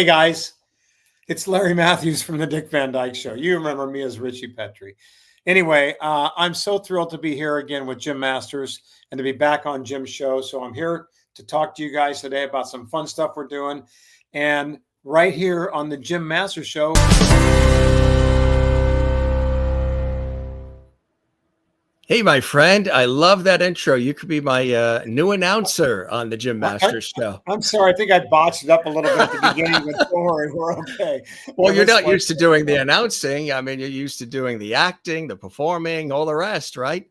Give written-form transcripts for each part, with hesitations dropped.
Hey guys, it's Larry Mathews from the Dick Van Dyke Show. You remember me as Ritchie Petrie. Anyway, I'm so thrilled to be here again with Jim Masters and to be back on Jim's show. So I'm here to talk to you guys today about some fun stuff we're doing. And right here on the Jim Masters Show. Hey, my friend, I love that intro. You could be my new announcer on the Jim Masters Show. I'm sorry. I think I botched it up a little bit at the beginning, but don't worry, we're okay. Well, you're not used to doing the announcing. I mean, you're used to doing the acting, the performing, all the rest, right?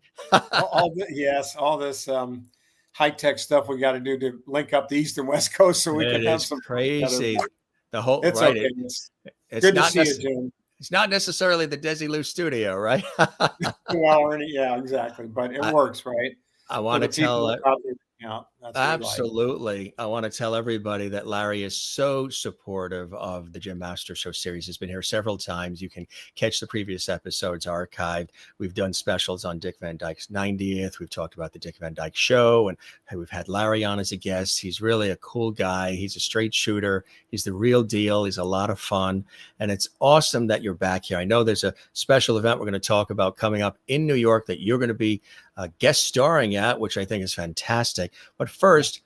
all this high-tech stuff we got to do to link up the East and West Coast so we can have some crazy. The whole it's right. Okay. It's good to see you, Jim. It's not necessarily the Desilu studio, right? Yeah, exactly. But it works, right? I want to tell that's absolutely. I want to tell everybody that Larry is so supportive of the Jim Masters Show series. He's been here several times. You can catch the previous episodes archived. We've done specials on Dick Van Dyke's 90th. We've talked about the Dick Van Dyke Show, and we've had Larry on as a guest. He's really a cool guy. He's a straight shooter. He's the real deal. He's a lot of fun, and it's awesome that you're back here. I know there's a special event we're going to talk about coming up in New York that you're going to be guest starring at, which I think is fantastic. But first,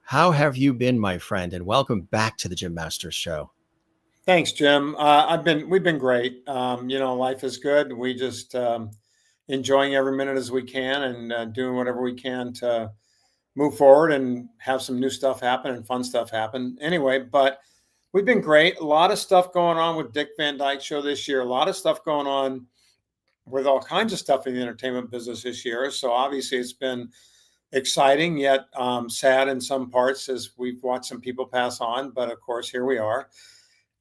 how have you been, my friend? And welcome back to the Jim Masters Show. Thanks, Jim. We've been great. Life is good. We just enjoying every minute as we can and doing whatever we can to move forward and have some new stuff happen and fun stuff happen. Anyway, but we've been great. A lot of stuff going on with Dick Van Dyke Show this year. A lot of stuff going on with all kinds of stuff in the entertainment business this year. So obviously it's been exciting, yet sad in some parts as we've watched some people pass on. But of course, here we are.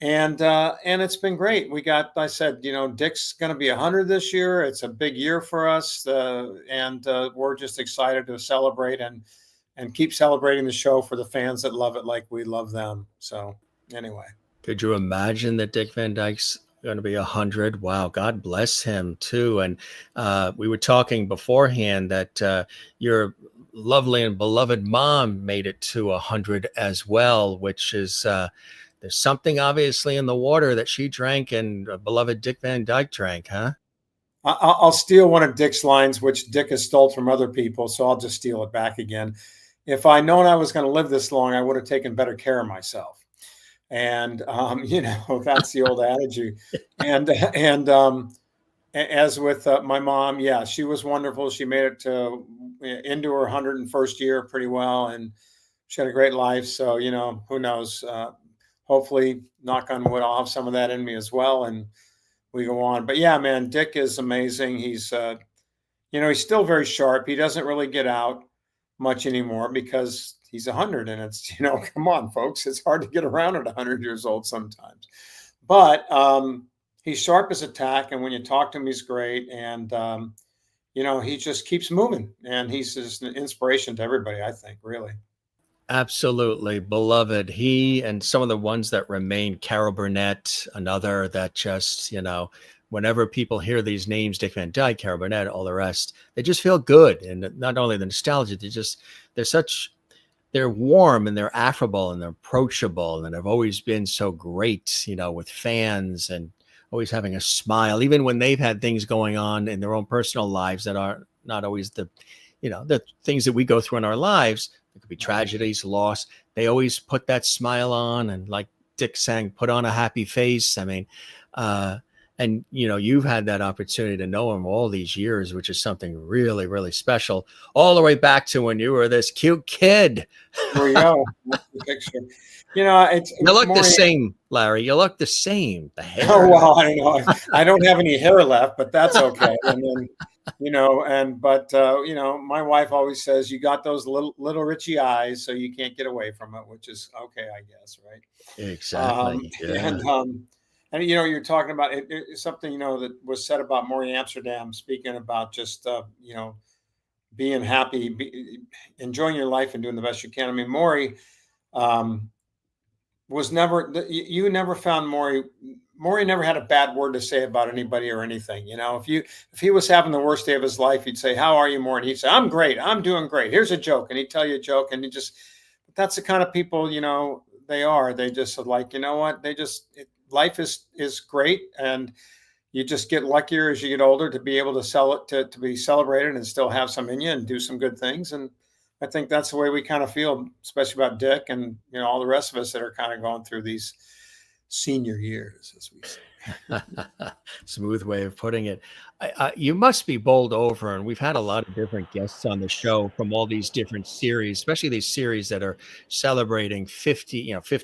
And it's been great. I said, Dick's going to be 100 this year. It's a big year for us. And we're just excited to celebrate and keep celebrating the show for the fans that love it like we love them. So anyway. Could you imagine that Dick Van Dyke's going to be 100? Wow, God bless him too. And we were talking beforehand that your lovely and beloved mom made it to 100 as well, which is there's something obviously in the water that she drank and beloved Dick Van Dyke drank, huh? I'll steal one of Dick's lines, which Dick has stole from other people, so I'll just steal it back again. If I'd known I was going to live this long, I would have taken better care of myself. And, that's the old adage. And as with my mom, yeah, she was wonderful. She made it into her 101st year pretty well. And she had a great life. So, who knows, hopefully, knock on wood, I'll have some of that in me as well. And we go on. But yeah, man, Dick is amazing. He's, he's still very sharp. He doesn't really get out much anymore because he's 100, and it's, come on, folks, it's hard to get around at 100 years old sometimes. But he's sharp as a tack, and when you talk to him, he's great. And, he just keeps moving, and he's just an inspiration to everybody, I think, really. Absolutely. Beloved. He and some of the ones that remain, Carol Burnett, another that just, whenever people hear these names, Dick Van Dyke, Carol Burnett, all the rest, they just feel good. And not only the nostalgia, they're warm and they're affable and they're approachable. And they've always been so great, with fans and always having a smile, even when they've had things going on in their own personal lives that are not always the things that we go through in our lives. It could be tragedies, loss. They always put that smile on. And like Dick sang, put on a happy face. I mean, and, you've had that opportunity to know him all these years, which is something really, really special, all the way back to when you were this cute kid. There we go. That's the picture. You look the same, Larry. You look the same. The hair. Oh, well, I know. I don't have any hair left, but that's okay. And then, my wife always says, you got those little Richie eyes, so you can't get away from it, which is okay, I guess. Right. Exactly. Yeah. And you're talking about it's something, that was said about Maury Amsterdam, speaking about just, being happy, enjoying your life and doing the best you can. I mean, Maury was never, you never found Maury never had a bad word to say about anybody or anything. If he was having the worst day of his life, he'd say, how are you, Maury? And he'd say, I'm great. I'm doing great. Here's a joke. And he'd tell you a joke. And that's the kind of people, they are. They just are like, you know what? Life is great, and you just get luckier as you get older to be able to sell it to be celebrated and still have some in you and do some good things. And I think that's the way we kind of feel, especially about Dick and all the rest of us that are kind of going through these senior years, as we say. Smooth way of putting it. You must be bowled over, and we've had a lot of different guests on the show from all these different series, especially these series that are celebrating 50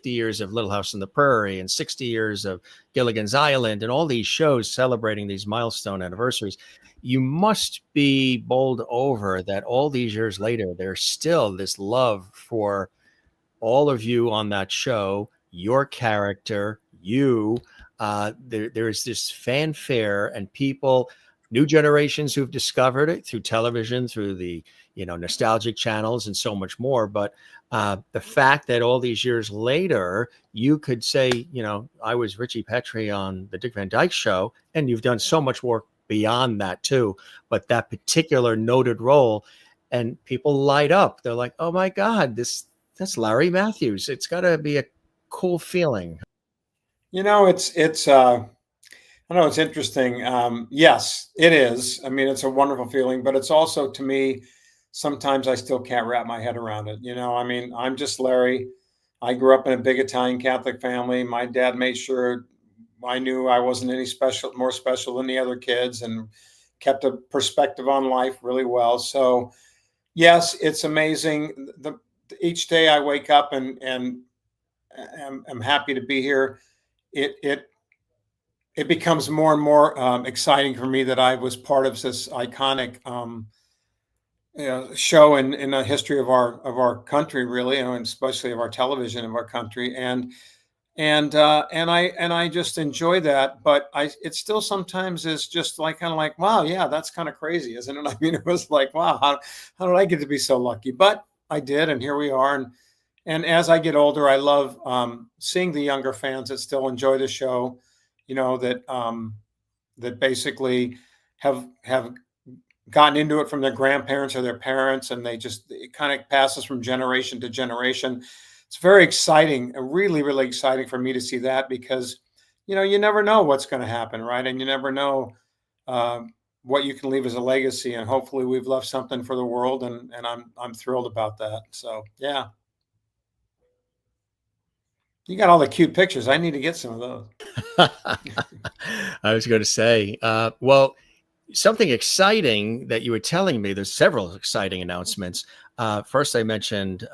years of Little House on the Prairie and 60 years of Gilligan's Island, and all these shows celebrating these milestone anniversaries. You must be bowled over that all these years later, there's still this love for all of you on that show, your character, you. There is this fanfare and people, new generations who've discovered it through television, through the nostalgic channels and so much more. But the fact that all these years later, you could say, I was Ritchie Petrie on the Dick Van Dyke Show, and you've done so much work beyond that too. But that particular noted role, and people light up. They're like, oh my God, that's Larry Mathews. It's got to be a cool feeling. It's I know it's interesting. Yes, it is. I mean, it's a wonderful feeling, but it's also, to me, sometimes I still can't wrap my head around it. I mean, I'm just Larry. I grew up in a big Italian Catholic family. My dad made sure I knew I wasn't more special than the other kids, and kept a perspective on life really well. So yes, it's amazing. Each day I wake up and I'm happy to be here. It becomes more and more exciting for me that I was part of this iconic show in the history of our country, really, and especially of our television of our country. And I just enjoy that. But it still sometimes is just like kind of like, wow, yeah, that's kind of crazy, isn't it? I mean, it was like, wow, how did I get to be so lucky? But I did, and here we are. And as I get older, I love seeing the younger fans that still enjoy the show, that basically have gotten into it from their grandparents or their parents, and it kind of passes from generation to generation. It's very exciting, really, really exciting for me to see that, because you never know what's going to happen, right? And you never know what you can leave as a legacy. And hopefully, we've left something for the world, and I'm thrilled about that. So yeah. You got all the cute pictures. I need to get some of those. I was going to say, well, something exciting that you were telling me, there's several exciting announcements. First, I mentioned,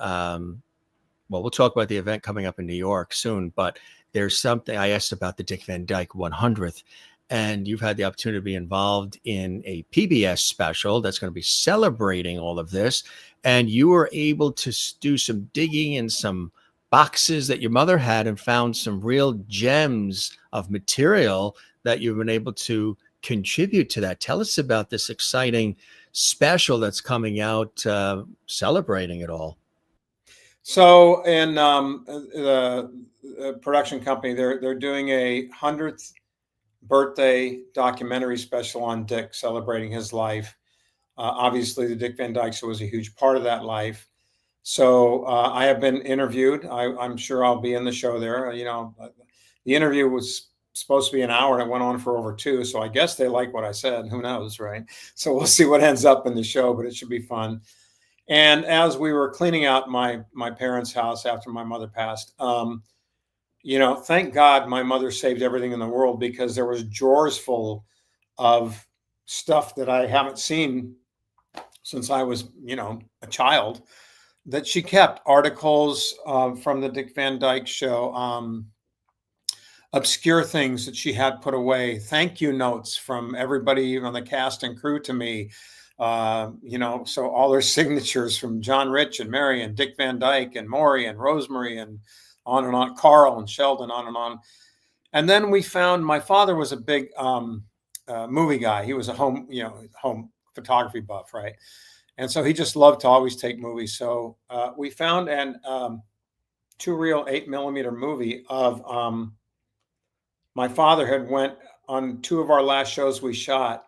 we'll talk about the event coming up in New York soon, but there's something I asked about the Dick Van Dyke 100th, and you've had the opportunity to be involved in a PBS special that's going to be celebrating all of this. And you were able to do some digging in some boxes that your mother had and found some real gems of material that you've been able to contribute to that. Tell us about this exciting special that's coming out, celebrating it all. So in the production company, they're doing a 100th birthday documentary special on Dick, celebrating his life. Obviously, the Dick Van Dyke Show was a huge part of that life. So I have been interviewed. I'm sure I'll be in the show there. The interview was supposed to be an hour, and it went on for over 2. So I guess they like what I said. Who knows, right? So we'll see what ends up in the show, but it should be fun. And as we were cleaning out my parents' house after my mother passed, thank God my mother saved everything in the world, because there was drawers full of stuff that I haven't seen since I was, a child, that she kept. Articles from the Dick Van Dyke Show, obscure things that she had put away, thank you notes from everybody on the cast and crew to me. So all their signatures from John Rich and Mary and Dick Van Dyke and Maury and Rosemary and on, Carl and Sheldon, on and on. And then we found, my father was a big movie guy. He was a home photography buff, right? And so he just loved to always take movies. So we found an 2-reel 8mm movie of my father had went on 2 of our last shows we shot,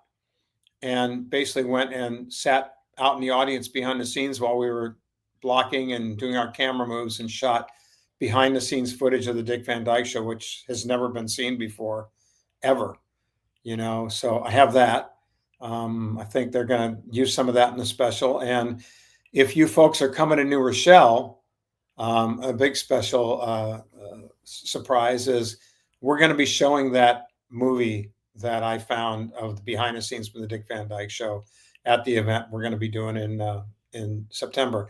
and basically went and sat out in the audience behind the scenes while we were blocking and doing our camera moves, and shot behind the scenes footage of the Dick Van Dyke Show, which has never been seen before, ever. So I have that. I think they're going to use some of that in the special. And if you folks are coming to New Rochelle, a big special surprise is we're going to be showing that movie that I found of the behind the scenes from the Dick Van Dyke Show at the event we're going to be doing in September.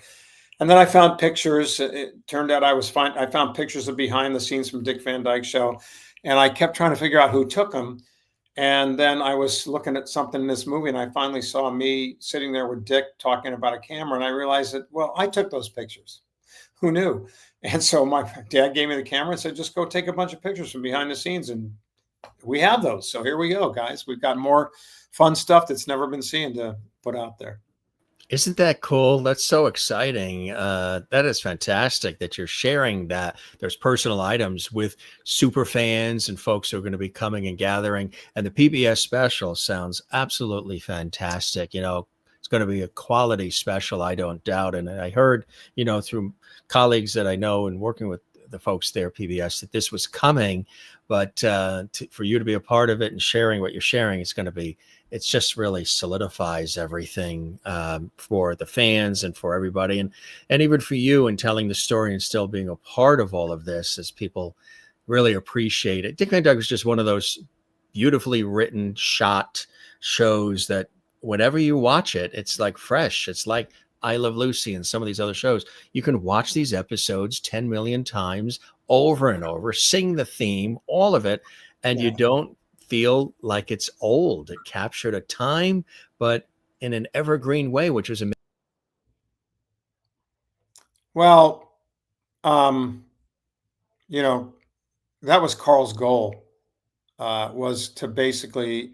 And then I found pictures. It turned out I found pictures of behind the scenes from Dick Van Dyke Show, and I kept trying to figure out who took them. And then I was looking at something in this movie, and I finally saw me sitting there with Dick talking about a camera, and I realized that, well, I took those pictures. Who knew? And so my dad gave me the camera and said, just go take a bunch of pictures from behind the scenes. And we have those. So here we go, guys. We've got more fun stuff that's never been seen to put out there. Isn't that cool? That's so exciting. That is fantastic that you're sharing that. There's personal items with super fans and folks who are going to be coming and gathering. And the PBS special sounds absolutely fantastic. It's going to be a quality special, I don't doubt. And I heard, through colleagues that I know and working with the folks there, PBS, that this was coming. But for you to be a part of it and sharing what you're sharing, it's just really solidifies everything for the fans and for everybody. And even for you and telling the story and still being a part of all of this as people really appreciate it. Dick Van Dyke was just one of those beautifully written, shot shows that whenever you watch it, it's like fresh. It's like I Love Lucy and some of these other shows. You can watch these episodes 10 million times over and over, sing the theme, all of it, and you don't feel like it's old. It captured a time, but in an evergreen way, which was amazing. Well, that was Carl's goal, was to basically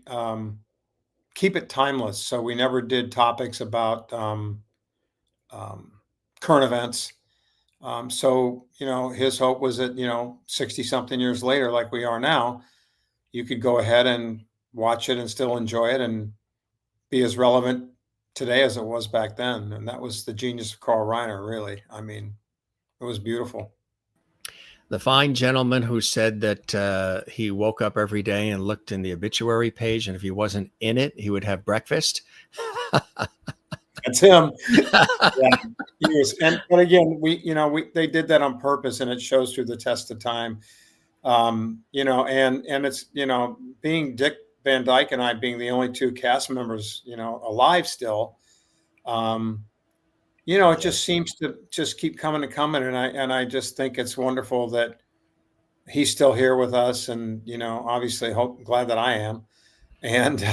keep it timeless. So we never did topics about current events. So his hope was that 60 something years later, like we are now, you could go ahead and watch it and still enjoy it and be as relevant today as it was back then. And that was the genius of Carl Reiner, really. I mean, it was beautiful. The fine gentleman who said that he woke up every day and looked in the obituary page, and if he wasn't in it, he would have breakfast. That's him. Yeah, he was. But again, they did that on purpose, and it shows through the test of time. And it's, being Dick Van Dyke and I being the only two cast members, alive still, it just seems to just keep coming and coming. And I just think it's wonderful that he's still here with us. And, obviously glad that I am. And,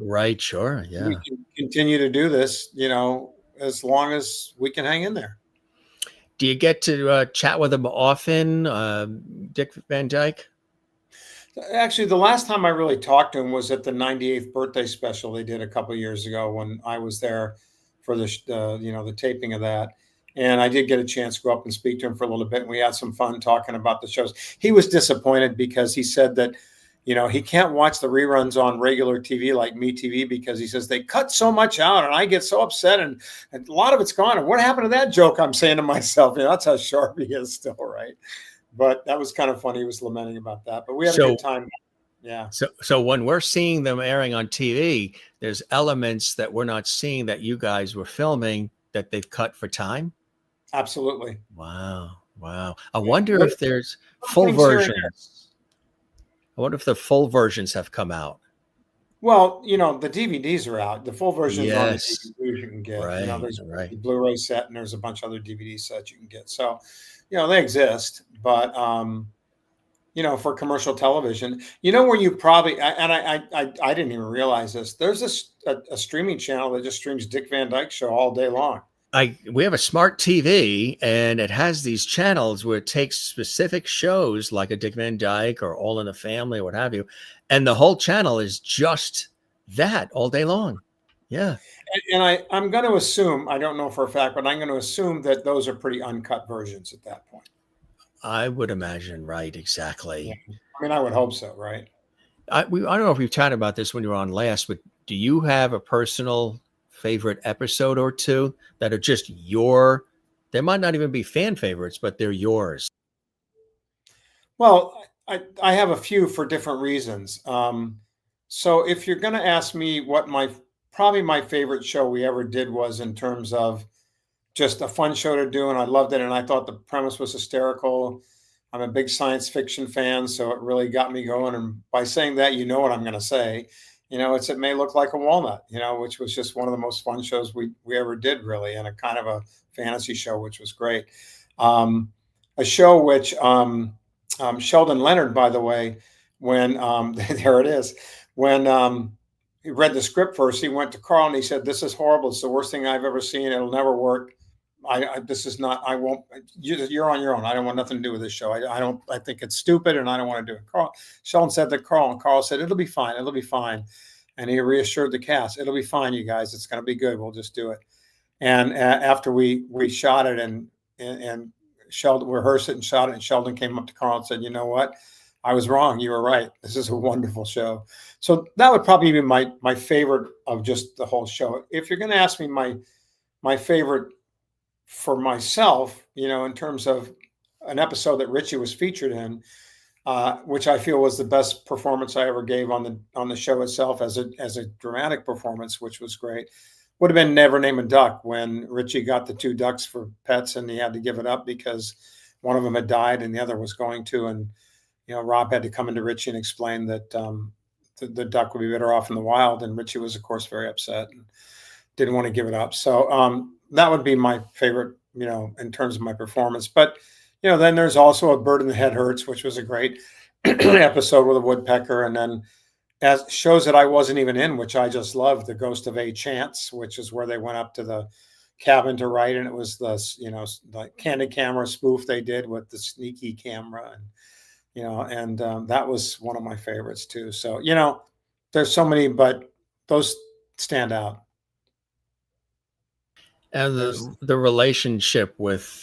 right. Sure. Yeah. We can continue to do this, as long as we can hang in there. Do you get to chat with him often, Dick Van Dyke? Actually, the last time I really talked to him was at the 98th birthday special they did a couple of years ago when I was there for the taping of that. And I did get a chance to go up and speak to him for a little bit. And we had some fun talking about the shows. He was disappointed because he said that, he can't watch the reruns on regular TV like MeTV because he says they cut so much out and I get so upset and a lot of it's gone. And what happened to that joke? I'm saying to myself, that's how sharp he is still, right? But that was kind of funny. He was lamenting about that. But we had a good time. Yeah. So when we're seeing them airing on TV, there's elements that we're not seeing that you guys were filming that they've cut for time? Absolutely. Wow. I wonder if there's full versions. I wonder if the full versions have come out. Well, the DVDs are out. The full versions on the DVDs you can get. Right, there's the Blu-ray set and there's a bunch of other DVD sets you can get. So, they exist. But, for commercial television, where you probably, and I didn't even realize this, there's a streaming channel that just streams Dick Van Dyke Show all day long. We have a smart TV and it has these channels where it takes specific shows like a Dick Van Dyke or All in the Family or what have you. And the whole channel is just that all day long. Yeah. And I'm going to assume, I don't know for a fact, but I'm going to assume that those are pretty uncut versions at that point. I would imagine. Right. Exactly. Yeah. I mean, I would hope so. Right. I don't know if we've chatted about this when you were on last, but do you have a personal favorite episode or two that are just there might not even be fan favorites, but they're yours? Well, I have a few for different reasons. So if you're going to ask me what probably my favorite show we ever did was in terms of just a fun show to do, and I loved it, and I thought the premise was hysterical. I'm a big science fiction fan, so it really got me going. And by saying that, you know what I'm going to say. It may look like a walnut, which was just one of the most fun shows we ever did, really, and a kind of a fantasy show, which was great. Um, a show which Sheldon Leonard, by the way, when there it is, when he read the script first, he went to Carl and he said, "This is horrible. It's the worst thing I've ever seen. It'll never work. This is not. I won't. You're on your own. I don't want nothing to do with this show. I don't. I think it's stupid, and I don't want to do it." Sheldon said to Carl, and Carl said, "It'll be fine. It'll be fine." And he reassured the cast, "It'll be fine, you guys. It's going to be good. We'll just do it." And after we shot it and Sheldon rehearsed it and shot it, and Sheldon came up to Carl and said, "You know what? I was wrong. You were right. This is a wonderful show." So that would probably be my favorite of just the whole show. If you're going to ask me my favorite for myself, in terms of an episode that Ritchie was featured in, which I feel was the best performance I ever gave on the show itself as a dramatic performance, which was great, would have been Never Name a Duck, when Ritchie got the two ducks for pets and he had to give it up because one of them had died and the other was going to. And, Rob had to come into Ritchie and explain that the duck would be better off in the wild. And Ritchie was, of course, very upset and didn't want to give it up. So that would be my favorite, in terms of my performance. But, then there's also A Bird in the Head Hurts, which was a great episode with a woodpecker. And then as shows that I wasn't even in, which I just loved, The Ghost of A. Chance, which is where they went up to the cabin to write, and it was the candid camera spoof they did with the sneaky camera, and that was one of my favorites too. So there's so many, but those stand out. And There's the relationship with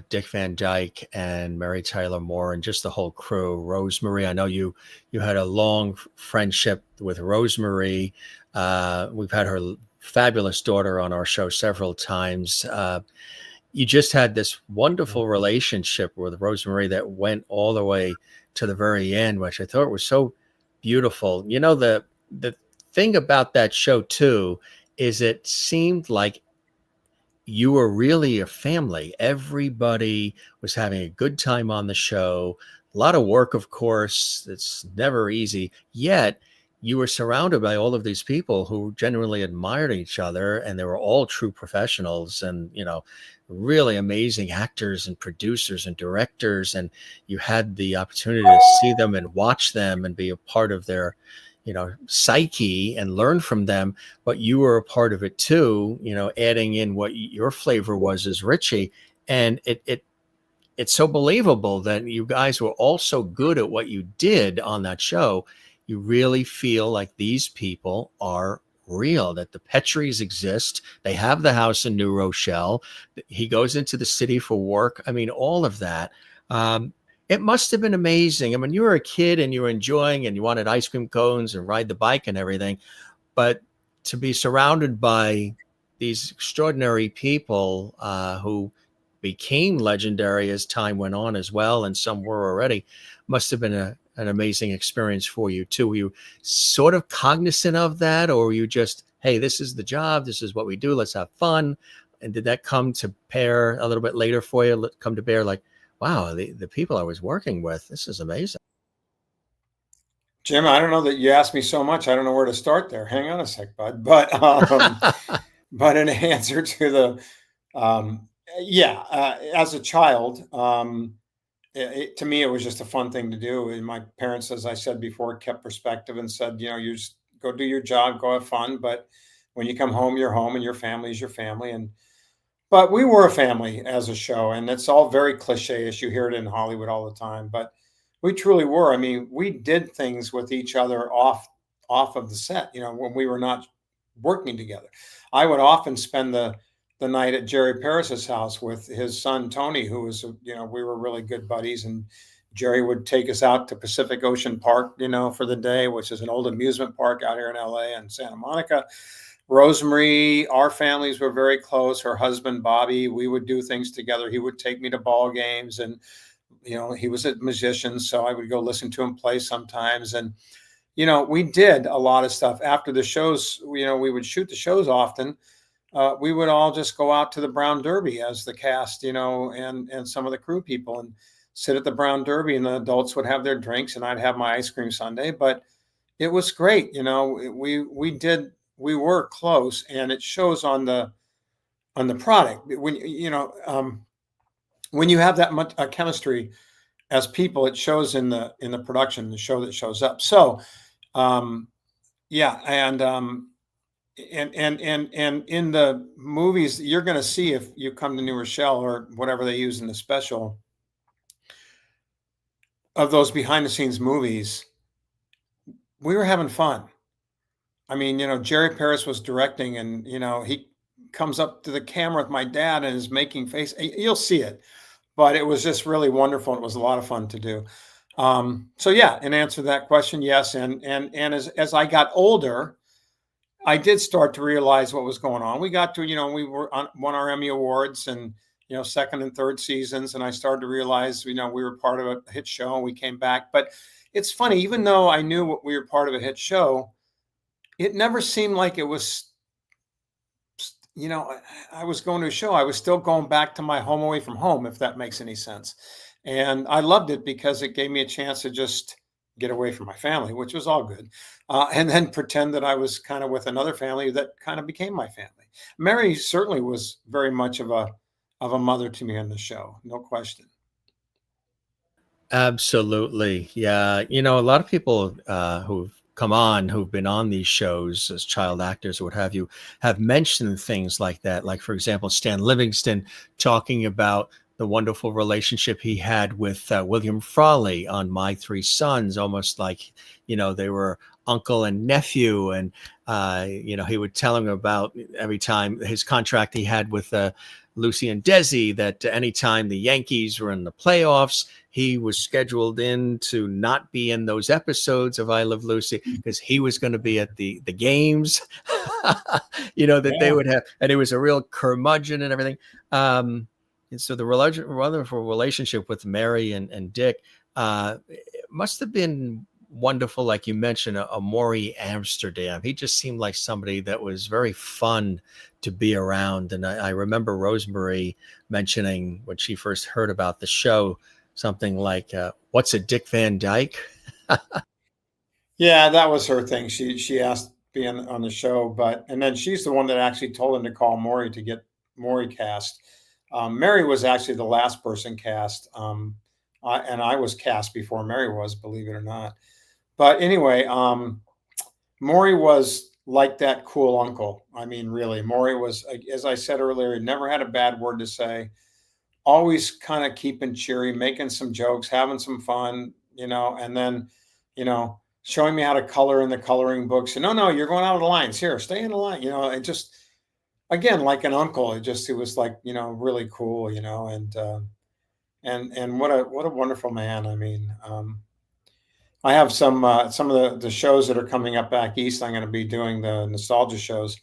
Dick Van Dyke and Mary Tyler Moore and just the whole crew, Rosemary. I know you had a long friendship with Rosemary. We've had her fabulous daughter on our show several times. You just had this wonderful relationship with Rosemary that went all the way to the very end, which I thought was so beautiful. The thing about that show too is it seemed like you were really a family. Everybody was having a good time on the show. A lot of work, of course. It's never easy. Yet you were surrounded by all of these people who genuinely admired each other, and they were all true professionals and, really amazing actors and producers and directors. And you had the opportunity to see them and watch them and be a part of their psyche and learn from them, but you were a part of it too, adding in what your flavor was as Ritchie. And it's so believable that you guys were all so good at what you did on that show. You really feel like these people are real, that the Petries exist. They have the house in New Rochelle. He goes into the city for work. I mean, all of that. It must have been amazing. I mean, you were a kid and you were enjoying and you wanted ice cream cones and ride the bike and everything. But to be surrounded by these extraordinary people who became legendary as time went on as well, and some were already, must have been an amazing experience for you too. Were you sort of cognizant of that, or were you just, hey, this is the job, this is what we do, let's have fun? And did that come to bear a little bit later for you, come to bear like, wow, the people I was working with, this is amazing? Jim, I don't know that you asked me so much. I don't know where to start there. Hang on a sec, bud. But but in answer to yeah, as a child, to me it was just a fun thing to do. And my parents, as I said before, kept perspective and said, you just go do your job, go have fun. But when you come home, you're home, and your family is your family. But we were a family as a show, and it's all very cliche-ish. You hear it in Hollywood all the time, but we truly were. I mean, we did things with each other off of the set, when we were not working together. I would often spend the night at Jerry Paris's house with his son Tony, who was, we were really good buddies, and Jerry would take us out to Pacific Ocean Park, for the day, which is an old amusement park out here in LA and Santa Monica. Rosemary, our families were very close. Her husband, Bobby, we would do things together. He would take me to ball games, and he was a musician, so I would go listen to him play sometimes. And, we did a lot of stuff after the shows. We would shoot the shows often. We would all just go out to the Brown Derby as the cast, and some of the crew people, and sit at the Brown Derby, and the adults would have their drinks and I'd have my ice cream sundae. But it was great. We were close, and it shows on the product when you have that much chemistry as people, it shows in the production, the show that shows up. So, yeah. And in the movies, you're going to see, if you come to New Rochelle or whatever they use in the special, of those behind the scenes movies, we were having fun. I mean, Jerry Paris was directing, and, he comes up to the camera with my dad and is making face. You'll see it, but it was just really wonderful. It was a lot of fun to do. So yeah, in answer to that question, yes. And as I got older, I did start to realize what was going on. We got to, won our Emmy Awards, and, second and third seasons. And I started to realize, we were part of a hit show, and we came back. But it's funny, even though I knew we were part of a hit show, it never seemed like it was, I was going to a show. I was still going back to my home away from home, if that makes any sense. And I loved it because it gave me a chance to just get away from my family, which was all good. And then pretend that I was kind of with another family that kind of became my family. Mary certainly was very much of a mother to me on the show. No question. Absolutely. Yeah. A lot of people who've been on these shows as child actors or what have you, have mentioned things like that. Like, for example, Stan Livingston talking about the wonderful relationship he had with William Frawley on My Three Sons, almost like, they were uncle and nephew. And, he would tell him about every time his contract he had with Lucy and Desi, that anytime the Yankees were in the playoffs, he was scheduled in to not be in those episodes of I Love Lucy because he was going to be at the games, that they would have. And it was a real curmudgeon and everything. And so the wonderful relationship with Mary and Dick must have been wonderful. Like you mentioned, a Maury Amsterdam. He just seemed like somebody that was very fun to be around. And I remember Rosemary mentioning when she first heard about the show, something like, what's a Dick Van Dyke? Yeah, that was her thing. She asked being on the show, and then she's the one that actually told him to call Maury to get Maury cast. Mary was actually the last person cast. And I was cast before Mary was, believe it or not. But anyway, Maury was like that cool uncle. I mean, really, Maury was, as I said earlier, never had a bad word to say. Always kind of keeping cheery, making some jokes, having some fun, and then, showing me how to color in the coloring books. And no, you're going out of the lines. Here, stay in the line. It just, again, like an uncle. It was like, really cool, and what a wonderful man. I mean, I have some of the shows that are coming up back east. I'm going to be doing the nostalgia shows.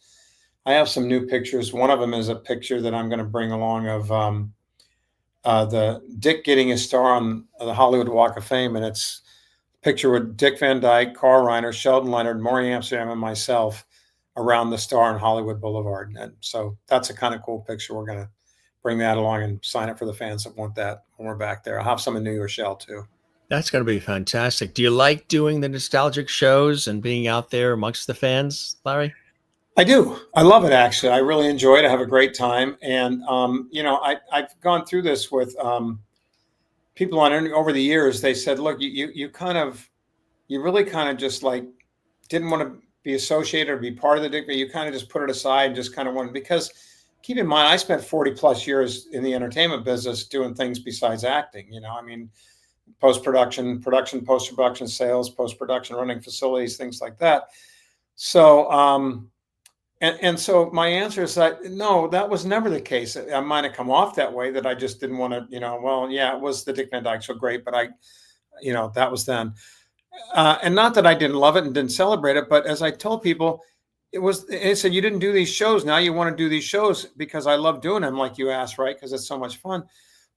I have some new pictures. One of them is a picture that I'm going to bring along of the Dick getting his star on the Hollywood Walk of Fame, and it's a picture with Dick Van Dyke, Carl Reiner, Sheldon Leonard, Maury Amsterdam, and myself around the star on Hollywood Boulevard. And so that's a kind of cool picture. We're going to bring that along and sign it for the fans that want that when we're back there. I'll have some in New Rochelle too. That's going to be fantastic. Do you like doing the nostalgic shows and being out there amongst the fans, Larry? I do. I love it, actually. I really enjoy it. I have a great time. And, I've gone through this with people over the years. They said, look, you really kind of just like didn't want to be associated or be part of the Dick, but you kind of just put it aside and just kind of wanted, because keep in mind, I spent 40 plus years in the entertainment business doing things besides acting. I mean, post-production, post-production, sales, post-production, running facilities, things like that. So, and so my answer is that, no, that was never the case. I might have come off that way, that I just didn't want to, well, yeah, it was the Dick Van Dyke Show, great, but that was then. And not that I didn't love it and didn't celebrate it, but as I told people, it said, you didn't do these shows. Now you want to do these shows because I love doing them, like you asked, right? Because it's so much fun.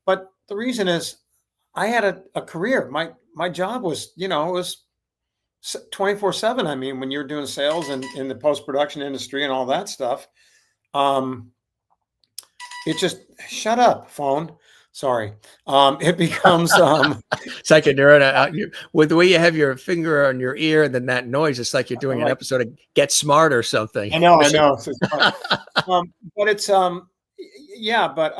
But the reason is, I had a career. My job was, it was 24/7. I mean, when you're doing sales and in the post-production industry and all that stuff, um, it just shut up, phone. Sorry. It becomes It's like with the way you have your finger on your ear and then that noise, it's like you're doing an like, episode of Get Smart or something. I know, I know. It's fun. But it's yeah, but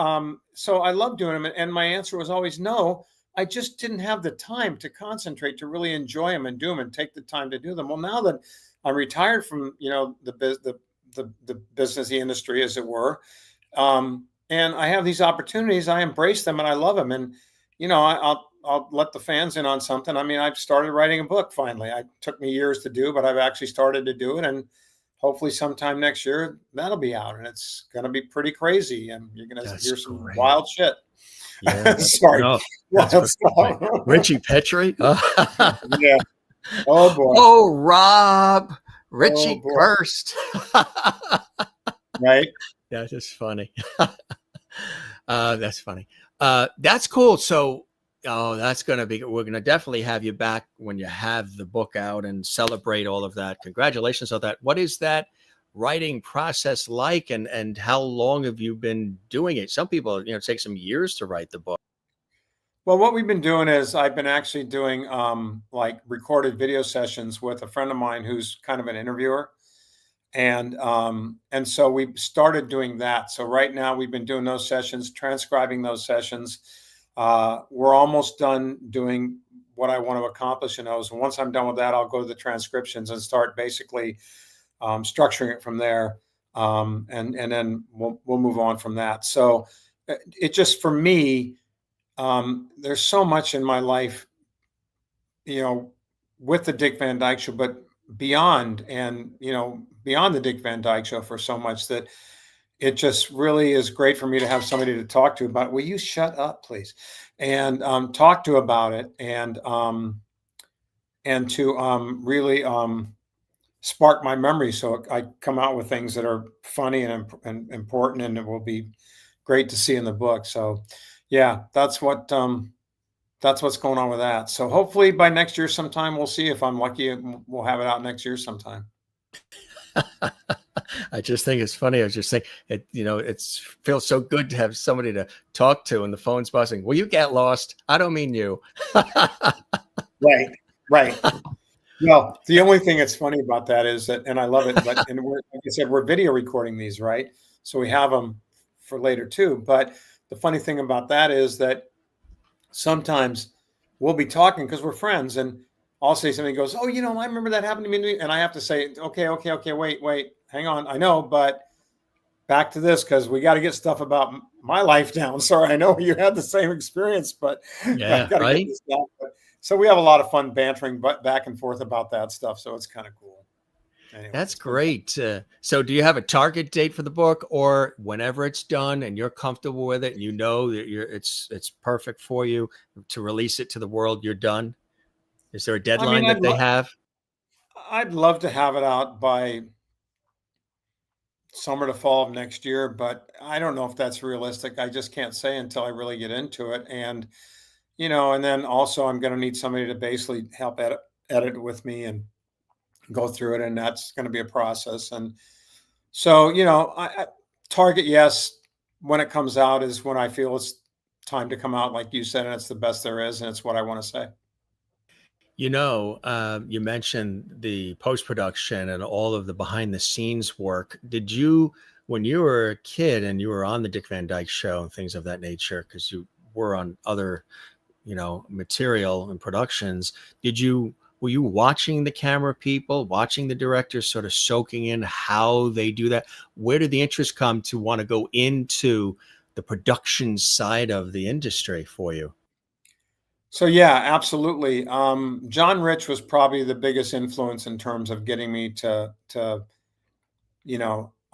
so I love doing them, and my answer was always no. I just didn't have the time to concentrate to really enjoy them and do them and take the time to do them. Well, now that I'm retired from the businessy industry, as it were, and I have these opportunities, I embrace them and I love them. And I'll let the fans in on something. I mean, I've started writing a book finally. It took me years to do, but I've actually started to do it, and hopefully sometime next year that'll be out, and it's going to be pretty crazy, and you're going to hear some wild shit. Yeah. Sorry. No, that's Ritchie Petrie. Yeah. Oh boy. Oh, Rob. Ritchie first. Right. Yeah, that's funny. That's funny. That's cool. So, that's going to be, we're going to definitely have you back when you have the book out and celebrate all of that. Congratulations on that. What is that writing process like, and how long have you been doing it? Some people, take some years to write the book. Well, what we've been doing is I've been actually doing like recorded video sessions with a friend of mine who's kind of an interviewer. And so we started doing that. So right now we've been doing those sessions, transcribing those sessions. We're almost done doing what I want to accomplish in those. And once I'm done with that, I'll go to the transcriptions and start basically structuring it from there. And then we'll move on from that. So it just, for me, there's so much in my life, with the Dick Van Dyke Show, but beyond, and beyond the Dick Van Dyke Show, for so much that it just really is great for me to have somebody to talk to about. Will you shut up, please? And talk to about it, and to really spark my memory, so I come out with things that are funny and important, and it will be great to see in the book. So yeah, that's what's going on with that. So hopefully by next year sometime, we'll see. If I'm lucky, we'll have it out next year sometime. I just think it's funny. I was just saying, feels so good to have somebody to talk to, and the phone's buzzing. Will you get lost? I don't mean you. Right. Well, the only thing that's funny about that is that, and I love it, but like I said, we're video recording these, right? So we have them for later too. But the funny thing about that is that sometimes we'll be talking because we're friends, and I'll say something, goes, "Oh, I remember that happened to me," and I have to say, "Okay, wait, hang on, I know, but back to this, because we got to get stuff about my life down." Sorry, I know you had the same experience, but yeah, right. Get this down. So we have a lot of fun bantering back and forth about that stuff. So it's kind of cool. Anyway, that's great. So do you have a target date for the book, or whenever it's done and you're comfortable with it, and that it's perfect for you to release it to the world, you're done? Is there a deadline that they have? I'd love to have it out by summer to fall of next year, but I don't know if that's realistic. I just can't say until I really get into it. And, and then also I'm going to need somebody to basically help edit with me and go through it. And that's going to be a process. And so, I target, yes, when it comes out is when I feel it's time to come out, like you said, and it's the best there is. And it's what I want to say. You mentioned the post-production and all of the behind the scenes work. Did you, when you were a kid and you were on the Dick Van Dyke Show and things of that nature, because you were on other, material and productions, were you watching the camera people, watching the directors, sort of soaking in how they do that? Where did the interest come to want to go into the production side of the industry for you? So yeah, absolutely. John Rich was probably the biggest influence in terms of getting me to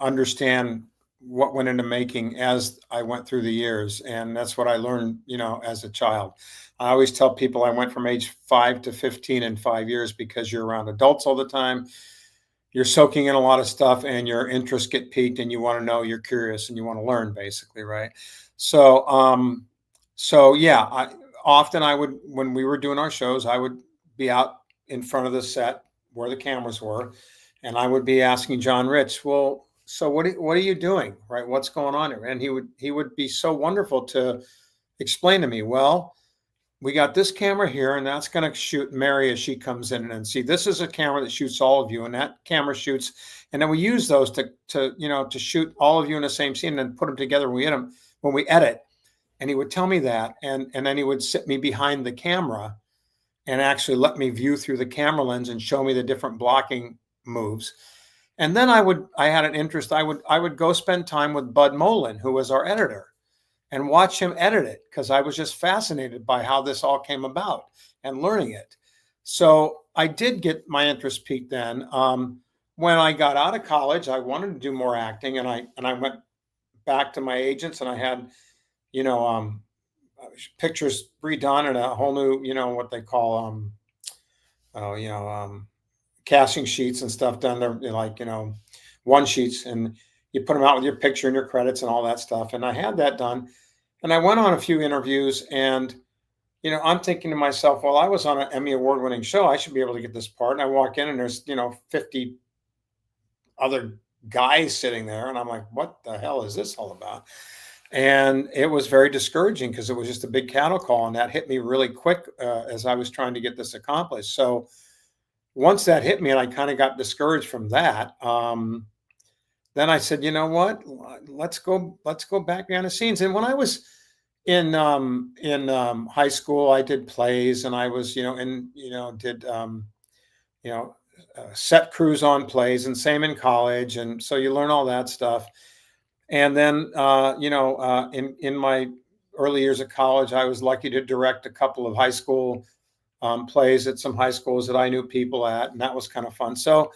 understand what went into making as I went through the years, and that's what I learned, as a child. I always tell people I went from age 5 to 15 in 5 years, because you're around adults all the time. You're soaking in a lot of stuff, and your interests get piqued, and you want to know, you're curious, and you want to learn, basically, right? So, so yeah, often I would, when we were doing our shows, I would be out in front of the set where the cameras were, and I would be asking John Rich, well, so what are you doing, right? What's going on here? And he would be so wonderful to explain to me, well, we got this camera here, and that's going to shoot Mary as she comes in, and see, this is a camera that shoots all of you, and that camera shoots, and then we use those to shoot all of you in the same scene, and then put them together when we edit. And he would tell me that, and then he would sit me behind the camera and actually let me view through the camera lens and show me the different blocking moves. And then I had an interest. I would go spend time with Bud Molin, who was our editor, and watch him edit it, because I was just fascinated by how this all came about and learning it. So I did get my interest peaked then. When I got out of college, I wanted to do more acting, and I went back to my agents, and I had, you know, pictures redone and a whole new, what they call, oh, casting sheets and stuff done. They're like, one sheets, and you put them out with your picture and your credits and all that stuff. And I had that done, and I went on a few interviews, and, I'm thinking to myself, well, I was on an Emmy award winning show. I should be able to get this part. And I walk in, and there's, 50 other guys sitting there. And I'm like, what the hell is this all about? And it was very discouraging, because it was just a big cattle call. And that hit me really quick as I was trying to get this accomplished. So once that hit me, and I kind of got discouraged from that, then I said, you know what, let's go back behind the scenes. And when I was in high school, I did plays, and I was, did, set crews on plays, and same in college. And so you learn all that stuff. And then, in my early years of college, I was lucky to direct a couple of high school plays at some high schools that I knew people at, and that was kind of fun. So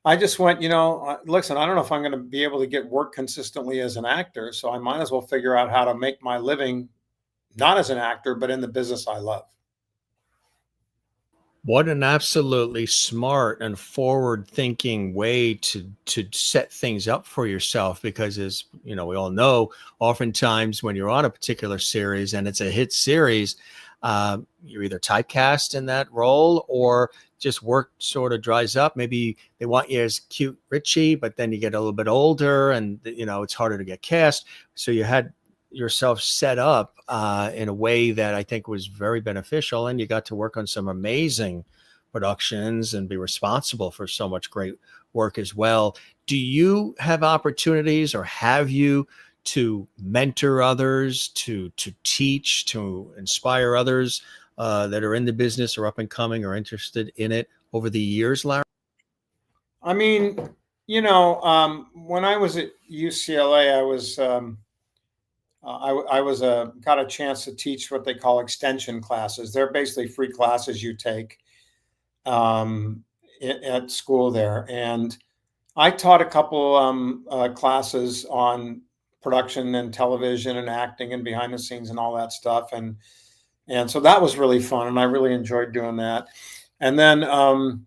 I just went, listen, I don't know if I'm going to be able to get work consistently as an actor, so I might as well figure out how to make my living, not as an actor, but in the business I love. What an absolutely smart and forward-thinking way to set things up for yourself, because, as we all know, oftentimes when you're on a particular series and it's a hit series, you're either typecast in that role, or just work sort of dries up. Maybe they want you as cute Richie, but then you get a little bit older, and it's harder to get cast. So you had yourself set up in a way that I think was very beneficial, and you got to work on some amazing productions and be responsible for so much great work as well. Do you have opportunities, or have you, to mentor others, to teach, to inspire others that are in the business or up and coming or interested in it over the years, Larry? I mean, when I was at UCLA, I was I was got a chance to teach what they call extension classes. They're basically free classes you take at school there, and I taught a couple classes on production and television and acting and behind the scenes and all that stuff, and so that was really fun, and I really enjoyed doing that. And then and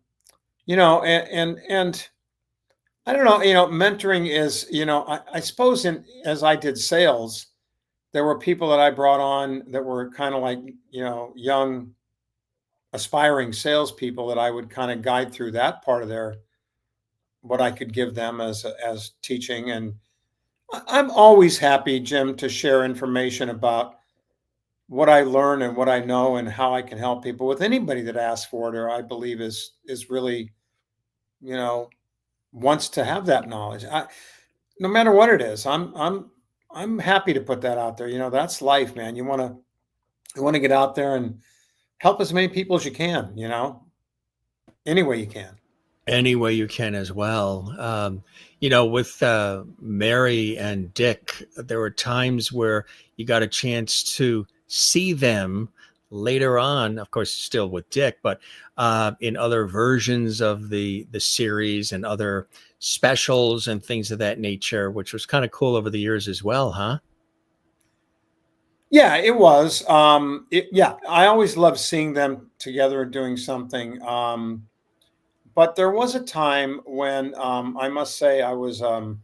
I don't know, mentoring is, I suppose, as I did sales, there were people that I brought on that were kind of like, young aspiring salespeople, that I would kind of guide through that part of what I could give them as teaching. And I'm always happy, Jim, to share information about what I learn and what I know, and how I can help people, with anybody that asks for it, or I believe is really, you know, wants to have that knowledge. No matter what it is, I'm happy to put that out there. That's life, man. You want to get out there and help as many people as you can, any way you can. Any way you can as well. With Mary and Dick, there were times where you got a chance to see them later on, of course, still with Dick, but in other versions of the series and other specials and things of that nature, which was kind of cool over the years as well, huh? Yeah, it was. Yeah, I always loved seeing them together and doing something. But there was a time when I must say I was, how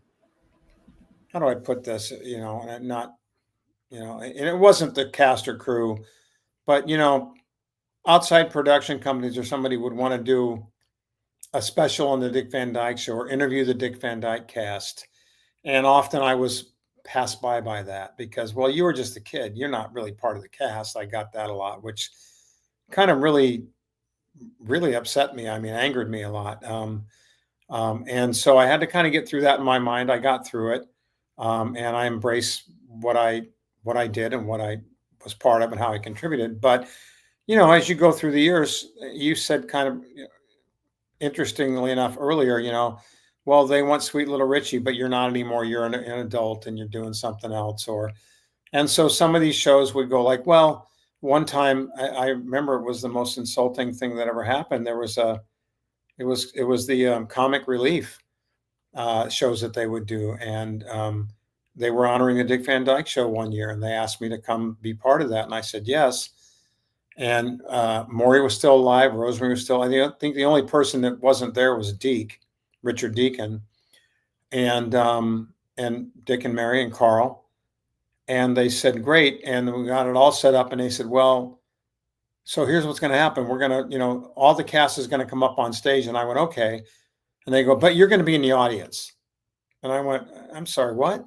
do I put this? And not, and it wasn't the cast or crew, but outside production companies or somebody would want to do a special on the Dick Van Dyke Show or interview the Dick Van Dyke cast. And often I was passed by that because, well, you were just a kid. You're not really part of the cast. I got that a lot, which kind of really, really upset me. I mean, angered me a lot. And so I had to kind of get through that in my mind. I got through it. And I embrace what I did and what I was part of and how I contributed. But, as you go through the years, you said kind of interestingly enough earlier, well, they want sweet little Richie, but you're not anymore. You're an adult and you're doing something else. And so some of these shows would go like, well, one time I remember it was the most insulting thing that ever happened. It was the comic relief shows that they would do. And they were honoring the Dick Van Dyke Show one year, and they asked me to come be part of that. And I said, yes. And Maury was still alive. Rosemary was still, I think the only person that wasn't there was Richard Deacon, and Dick and Mary and Carl. And they said, great. And we got it all set up. And they said, well, so here's what's going to happen. We're going to, all the cast is going to come up on stage. And I went, okay. And they go, but you're going to be in the audience. And I went, I'm sorry, what?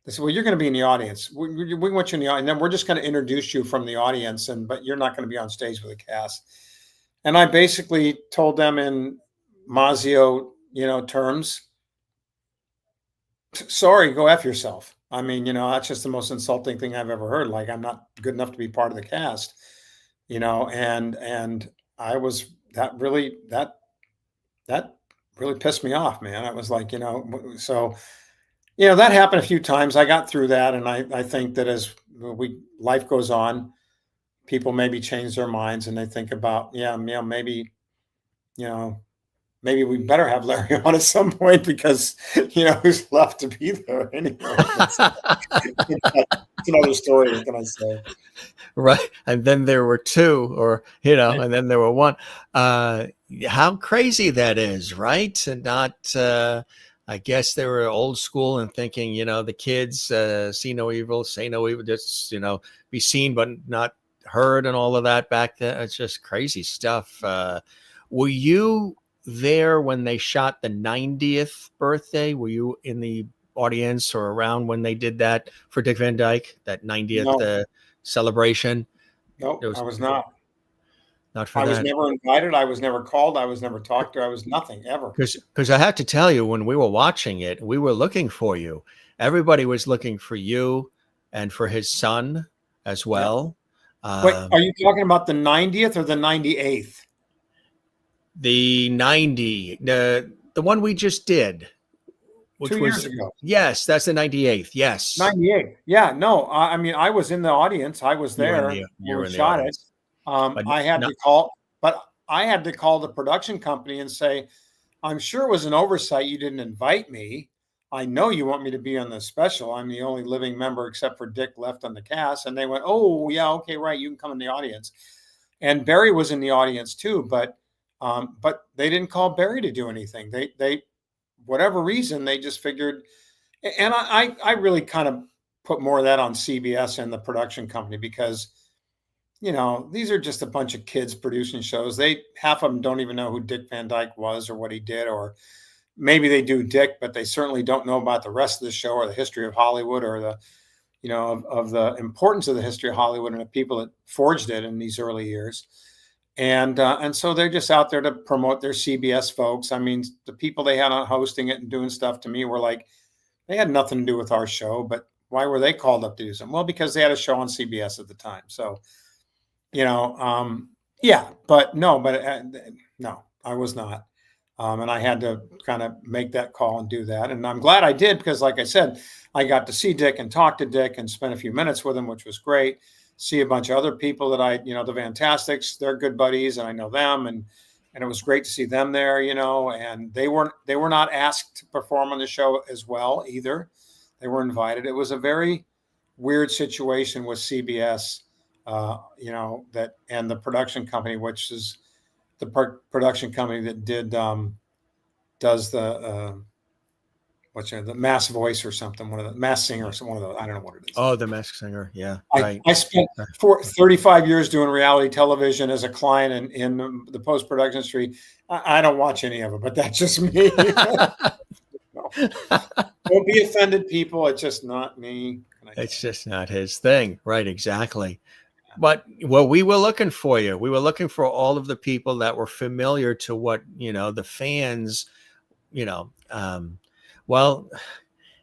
They said, well, you're going to be in the audience. We want you in the audience. And then we're just going to introduce you from the audience, but you're not going to be on stage with the cast. And I basically told them in Mazio, terms, sorry, go F yourself. I mean, that's just the most insulting thing I've ever heard. Like, I'm not good enough to be part of the cast, and I was, that really pissed me off, man. I was like, so, that happened a few times. I got through that. And I think that as life goes on, people maybe change their minds and they think about, maybe we better have Larry on at some point because, who's left to be there anyway. It's another story. What can I say? Right. And then there were two, or, and then there were one. How crazy that is, right? And not, I guess they were old school and thinking, the kids see no evil, say no evil, just, be seen but not heard and all of that back then. It's just crazy stuff. Were you there when they shot the 90th birthday? Were you in the audience or around when they did that for Dick Van Dyke, that 90th celebration? No, I was not. Not for I that. was never invited. I was never called. I was never talked to. I was nothing ever. Because I had to tell you, when we were watching it, we were looking for you. Everybody was looking for you and for his son as well. Yeah. Wait, are you talking about the 90th or the 98th? The 90, the one we just did. Which 2 years ago. Yes, that's the 98th. Yes. 98. Yeah, no, I mean, I was in the audience. I was there. You were in the audience. I had to call, but I had to call the production company and say, I'm sure it was an oversight. You didn't invite me. I know you want me to be on the special. I'm the only living member except for Dick left on the cast. And they went, oh, yeah, okay, right. You can come in the audience. And Barry was in the audience too, but they didn't call Barry to do anything. They whatever reason, they just figured, and I really kind of put more of that on CBS and the production company because, these are just a bunch of kids producing shows. Half of them don't even know who Dick Van Dyke was or what he did, or maybe they do Dick, but they certainly don't know about the rest of the show or the history of Hollywood or the, of the importance of the history of Hollywood and the people that forged it in these early years. And so they're just out there to promote their CBS folks. I mean, the people they had on hosting it and doing stuff to me were like, they had nothing to do with our show, but why were they called up to do something? Well, because they had a show on CBS at the time. So, yeah, but no, I was not. And I had to kind of make that call and do that. And I'm glad I did because, like I said, I got to see Dick and talk to Dick and spend a few minutes with him, which was great. See a bunch of other people that the Fantastics, they're good buddies and I know them. And it was great to see them there, and they were not asked to perform on the show as well either. They were invited. It was a very weird situation with CBS, that, and the production company, which is the production company that does the what's the Mass Voice or something, one of the Mass Singer or one of those. I don't know what it is. Oh, the Masked Singer. Yeah, I, right. I spent 35 years doing reality television as a client in the post-production industry. I don't watch any of it, but that's just me. No. Don't be offended, people. It's just not me. It's just not his thing. Right, exactly. But well, we were looking for you. We were looking for all of the people that were familiar to what, the fans, you know, well,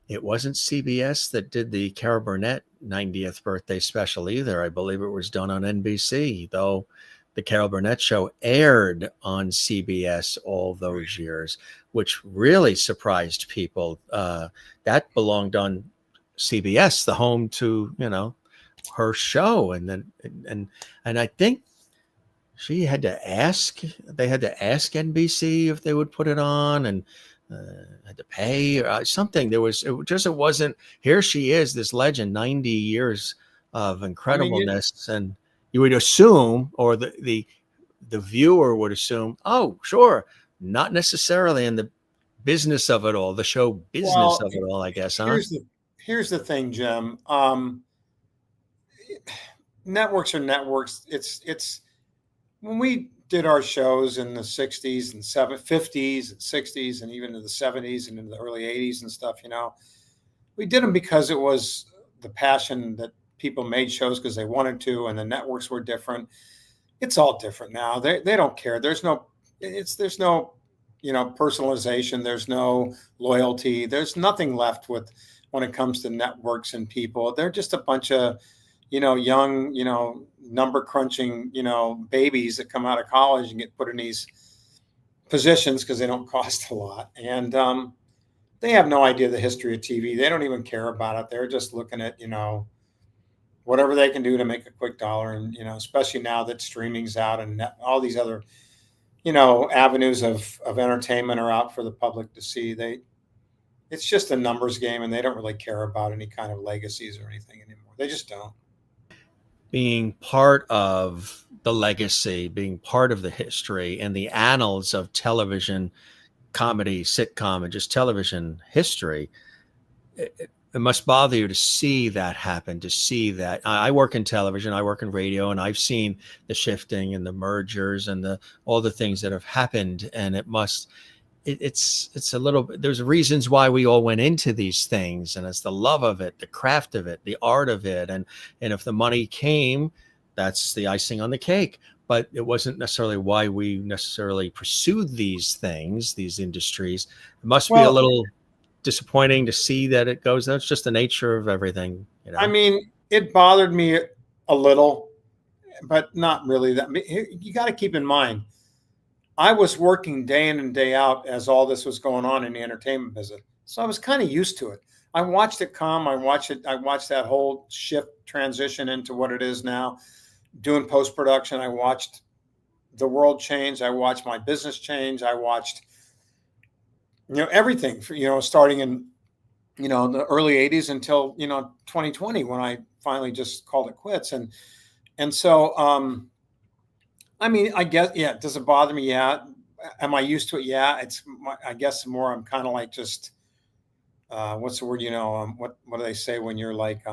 it wasn't CBS that did the Carol Burnett 90th birthday special either. I believe it was done on NBC, though the Carol Burnett show aired on CBS all those years, which really surprised people. That belonged on CBS, the home to, her show. And then, and I think they had to ask NBC if they would put it on, and had to pay or something. It wasn't, here she is, this legend, 90 years of incredibleness. And you would assume, or the viewer would assume, oh, sure, not necessarily in the business of it all, the show business of it all, I guess. Here's the thing, Jim. Networks are networks. It's when we did our shows in the 60s and 50s and 60s and even in the 70s and in the early 80s and stuff, we did them because it was the passion that people made shows because they wanted to, and the networks were different. It's all different now. They don't care. There's no personalization. There's no loyalty. There's nothing left when it comes to networks and people. They're just a bunch of young, number crunching, babies that come out of college and get put in these positions because they don't cost a lot. And they have no idea the history of TV. They don't even care about it. They're just looking at, whatever they can do to make a quick dollar. And, especially now that streaming's out and all these other, avenues of entertainment are out for the public to see. It's just a numbers game, and they don't really care about any kind of legacies or anything anymore. They just don't. Being part of the legacy, being part of the history and the annals of television, comedy, sitcom, and just television history, it must bother you to see that happen, to see that. I work in television, I work in radio, and I've seen the shifting and the mergers and all the things that have happened. And it's a little bit, there's reasons why we all went into these things, and it's the love of it, the craft of it, the art of it. And if the money came, that's the icing on the cake. But it wasn't necessarily why we necessarily pursued these things, these industries. It must be a little disappointing to see that it goes. That's just the nature of everything. I mean, it bothered me a little, but not really. You got to keep in mind, I was working day in and day out as all this was going on in the entertainment business. So I was kind of used to it. I watched it come. I watched that whole shift transition into what it is now. Doing post-production, I watched the world change. I watched my business change. I watched, everything, starting in, the early 80s until, 2020, when I finally just called it quits. And so, I mean, I guess, yeah. Does it bother me? Yeah. Am I used to it? Yeah. I guess more, I'm kind of like just, what's the word? What do they say when you're like,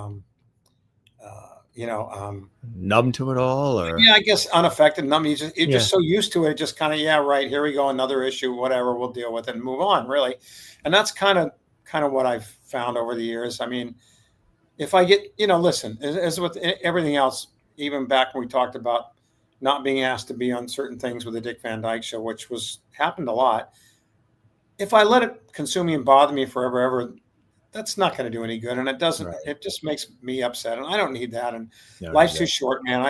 numb to it all, or I guess unaffected, numb. You're just so used to it. Just kind of, yeah, right. Here we go. Another issue, whatever, we'll deal with it and move on, really. And that's kind of what I've found over the years. I mean, if I get, listen, as with everything else, even back when we talked about not being asked to be on certain things with the Dick Van Dyke Show, which happened a lot. If I let it consume me and bother me forever, that's not going to do any good. And it doesn't, It just makes me upset, and I don't need that. And life's too short, man.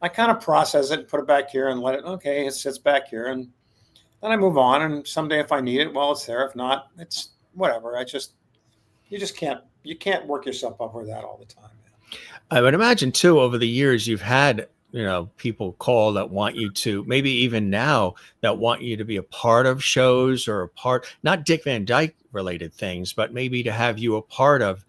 I kind of process it and put it back here and let it, okay, it sits back here, and then I move on. And someday if I need it, well, it's there. If not, it's whatever. You can't work yourself up for that all the time, man. I would imagine too, over the years, you've had, people call that want you to, maybe even now, that want you to be a part of shows, or not Dick Van Dyke related things, but maybe to have you a part of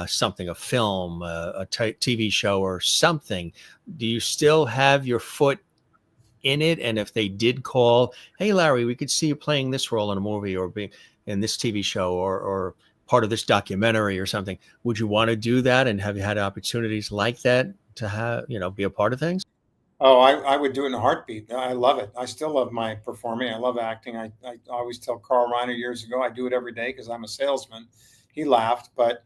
something, a film, a TV show or something. Do you still have your foot in it? And if they did call, hey, Larry, we could see you playing this role in a movie, or being, in this TV show or part of this documentary or something. Would you want to do that? And have you had opportunities like that to have, be a part of things? Oh, I would do it in a heartbeat. I love it. I still love my performing. I love acting. I always tell Carl Reiner years ago, I do it every day because I'm a salesman. He laughed, but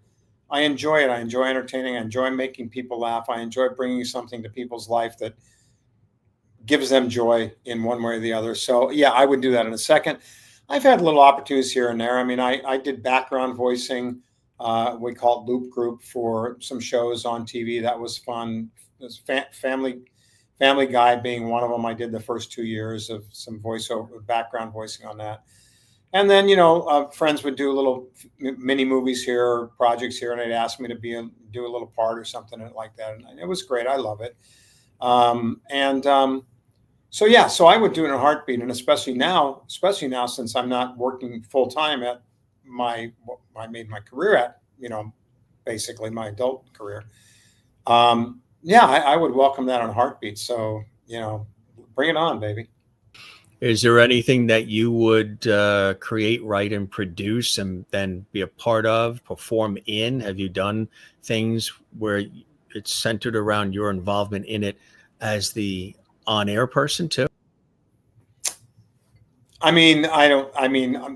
I enjoy it. I enjoy entertaining. I enjoy making people laugh. I enjoy bringing something to people's life that gives them joy in one way or the other. So yeah, I would do that in a second. I've had little opportunities here and there. I mean, I did background voicing. We call it Loop Group for some shows on TV. That was fun. It was Family Guy being one of them. I did the first 2 years of some voiceover, background voicing on that. And then, friends would do little mini movies here, or projects here, and they'd ask me to do a little part or something like that. And it was great. I love it. So yeah, so I would do it in a heartbeat, and especially now since I'm not working full time at I made my career at, basically my adult career. Yeah, I would welcome that on a heartbeat. So, bring it on, baby. Is there anything that you would create, write, and produce and then be a part of, perform in? Have you done things where it's centered around your involvement in it as the on-air person too? I mean,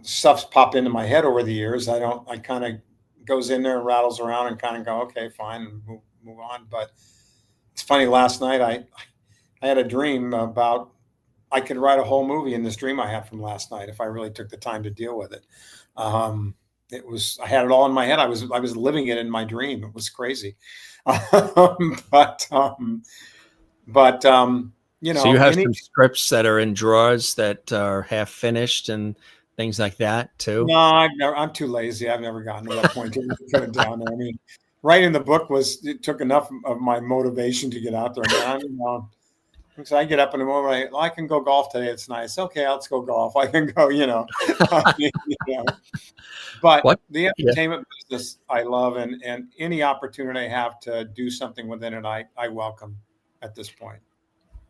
stuff's popped into my head over the years. I kind of goes in there and rattles around and kind of go, okay, fine, and move on. But it's funny, last night I had a dream about, I could write a whole movie in this dream I had from last night if I really took the time to deal with it. I had it all in my head. I was living it in my dream. It was crazy. So you have some scripts that are in drawers that are half finished and things like that too? No, I'm too lazy. I've never gotten to that point to put it down there. I mean, writing the book it took enough of my motivation to get out there. So I get up in the morning, I can go golf today. It's nice. Okay, let's go golf. I can go, But the entertainment business I love, and any opportunity I have to do something within it, I welcome at this point.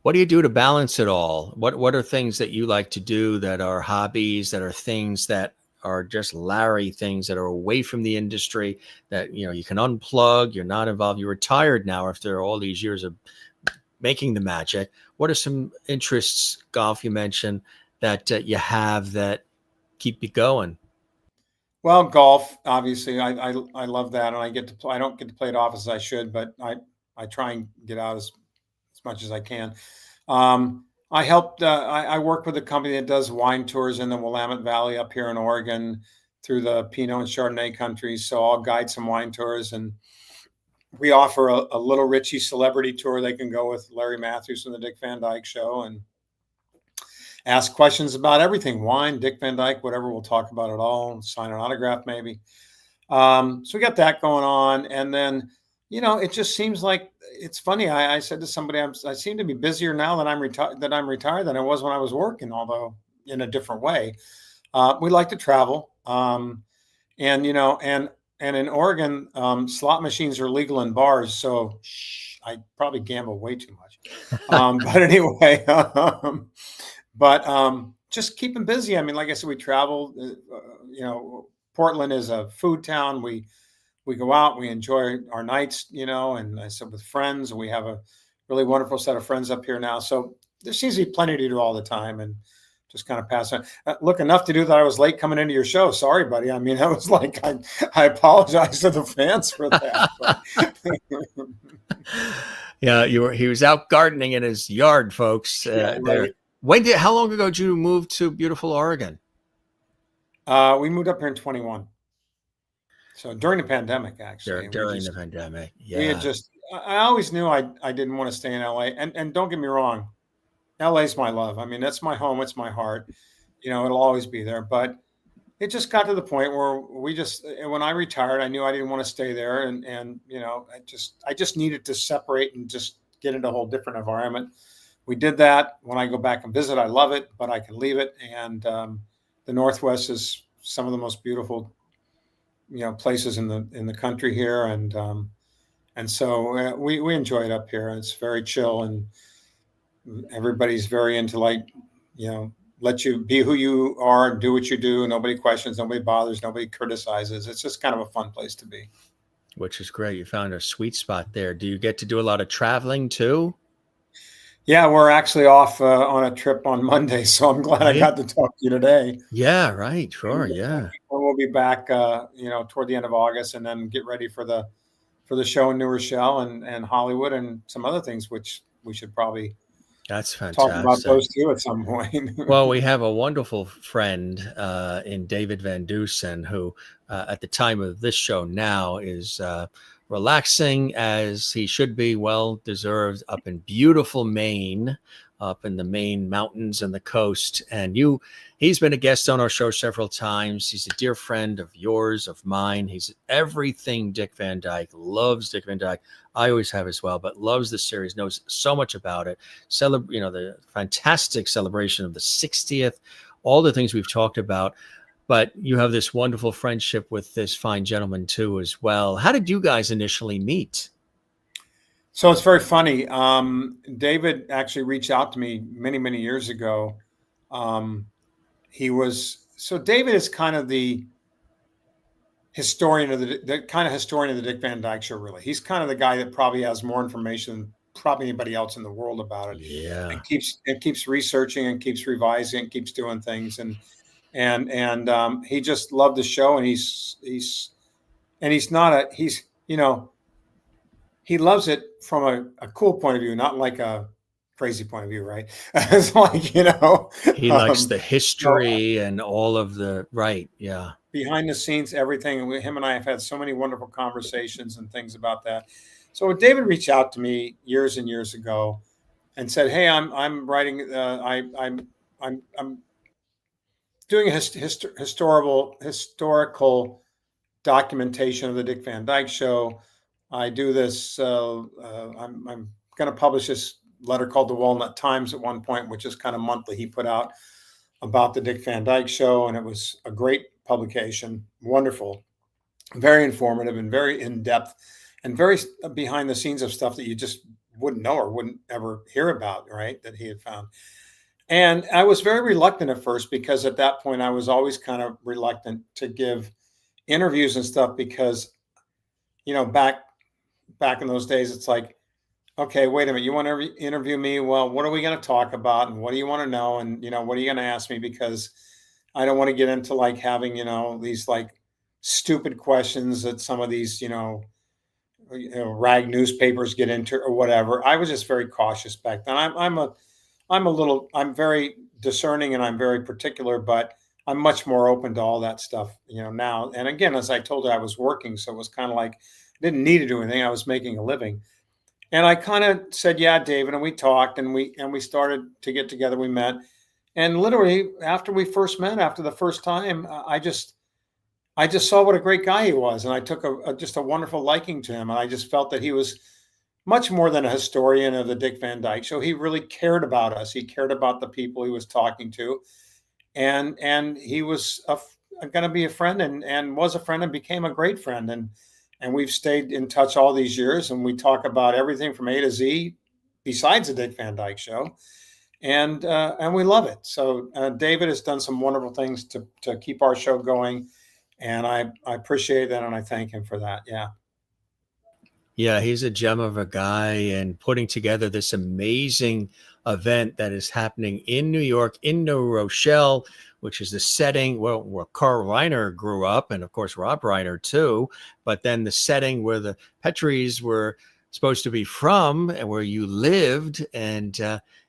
What do you do to balance it all? What are things that you like to do that are hobbies, that are things that are just Larry things that are away from the industry that, you can unplug, you're not involved, you're retired now after all these years of making the magic. What are some interests, golf you mentioned, that you have that keep you going? Well, golf, obviously, I love that, and I get to play. I don't get to play it off as I should, but I try and get out as much as I can. I helped. I work with a company that does wine tours in the Willamette Valley up here in Oregon through the Pinot and Chardonnay countries. So I'll guide some wine tours, and we offer a little Ritchie celebrity tour. They can go with Larry Mathews from the Dick Van Dyke Show and ask questions about everything, wine, Dick Van Dyke, whatever. We'll talk about it all, sign an autograph maybe. So we got that going on. And then, it just seems like, it's funny. I said to somebody, I seem to be busier now that I'm retired than I was when I was working, although in a different way. We like to travel. And in Oregon, slot machines are legal in bars. So I probably gamble way too much. But anyway, just keep them busy. I mean, like I said, we travel, Portland is a food town. We go out, we enjoy our nights, and I said with friends, we have a really wonderful set of friends up here now. So there seems to be plenty to do all the time, and just kind of pass on. Look, enough to do that I was late coming into your show. Sorry, buddy. I mean, I was like, I apologize to the fans for that. Yeah, he was out gardening in his yard, folks. Yeah, right. How long ago did you move to beautiful Oregon? We moved up here in 21. So during the pandemic, actually. During the pandemic, yeah. We had I always knew I didn't want to stay in LA. And don't get me wrong, LA's my love. I mean, that's my home. It's my heart. It'll always be there. But it just got to the point where when I retired, I knew I didn't want to stay there. And I just needed to separate and just get into a whole different environment. We did that. When I go back and visit, I love it, but I can leave it. And the Northwest is some of the most beautiful, places in the country here. And so we enjoy it up here. It's very chill, and everybody's very into let you be who you are and do what you do. Nobody questions, nobody bothers, nobody criticizes. It's just kind of a fun place to be. Which is great. You found a sweet spot there. Do you get to do a lot of traveling too? Yeah, we're actually off on a trip on Monday, so I'm glad I got to talk to you today. Yeah, right. Sure. And Yeah. we'll be back, toward the end of August, and then get ready for the show in New Rochelle and Hollywood and some other things, which we should probably That's talk about fantastic. those too at some point. Well, we have a wonderful friend in David Van Dusen, who at the time of this show now is relaxing as he should be, well deserved, up in beautiful Maine, up in the Maine mountains and the coast. And he's been a guest on our show several times. He's a dear friend of yours, of mine. He's everything Dick Van Dyke, loves Dick Van Dyke. I always have as well, but loves the series, knows so much about it. The fantastic celebration of the 60th, all the things we've talked about. But you have this wonderful friendship with this fine gentleman too, as well. How did you guys initially meet? So it's very funny. David actually reached out to me many, many years ago. David is kind of the historian of the Dick Van Dyke Show. Really, he's kind of the guy that probably has more information than probably anybody else in the world about it. Yeah, and keeps researching and keeps revising and keeps doing things, and he just loved the show, and he loves it from a cool point of view, not like a crazy point of view, right? It's like, he likes the history and all of the right. Yeah. Behind the scenes, everything. Him and I have had so many wonderful conversations and things about that. So David reached out to me years and years ago and said, "Hey, I'm writing. I'm doing a historical documentation of the Dick Van Dyke Show. I do this. I'm going to publish this letter called the Walnut Times at one point, which is kind of monthly. He put out about the Dick Van Dyke Show, and it was a great publication, wonderful, very informative, and very in depth, and very behind the scenes of stuff that you just wouldn't know or wouldn't ever hear about, right? That he had found." And I was very reluctant at first, because at that point I was always kind of reluctant to give interviews and stuff, because back in those days, it's like, okay, wait a minute, you want to interview me? Well, what are we going to talk about, and what do you want to know, and what are you going to ask me? Because I don't want to get into like having these like stupid questions that some of these rag newspapers get into or whatever. I was just very cautious back then. I'm very discerning, and I'm very particular, but I'm much more open to all that stuff, now. And again, as I told you, I was working, so it was kind of like I didn't need to do anything. I was making a living. And I kind of said, "Yeah, David," and we talked, and we started to get together. We met, and literally after we first met, after the first time, I just saw what a great guy he was, and I took just a wonderful liking to him, and I just felt that he was much more than a historian of the Dick Van Dyke Show. He really cared about us. He cared about the people he was talking to, and he was going to be a friend, and was a friend, and became a great friend, and we've stayed in touch all these years, and we talk about everything from A to Z besides the Dick Van Dyke Show, and we love it. So David has done some wonderful things to keep our show going, and I appreciate that, and I thank him for that. Yeah. Yeah, he's a gem of a guy, and putting together this amazing event that is happening in New York, in New Rochelle, which is the setting where Carl Reiner grew up, and of course Rob Reiner too, but then the setting where the Petries were supposed to be from and where you lived. And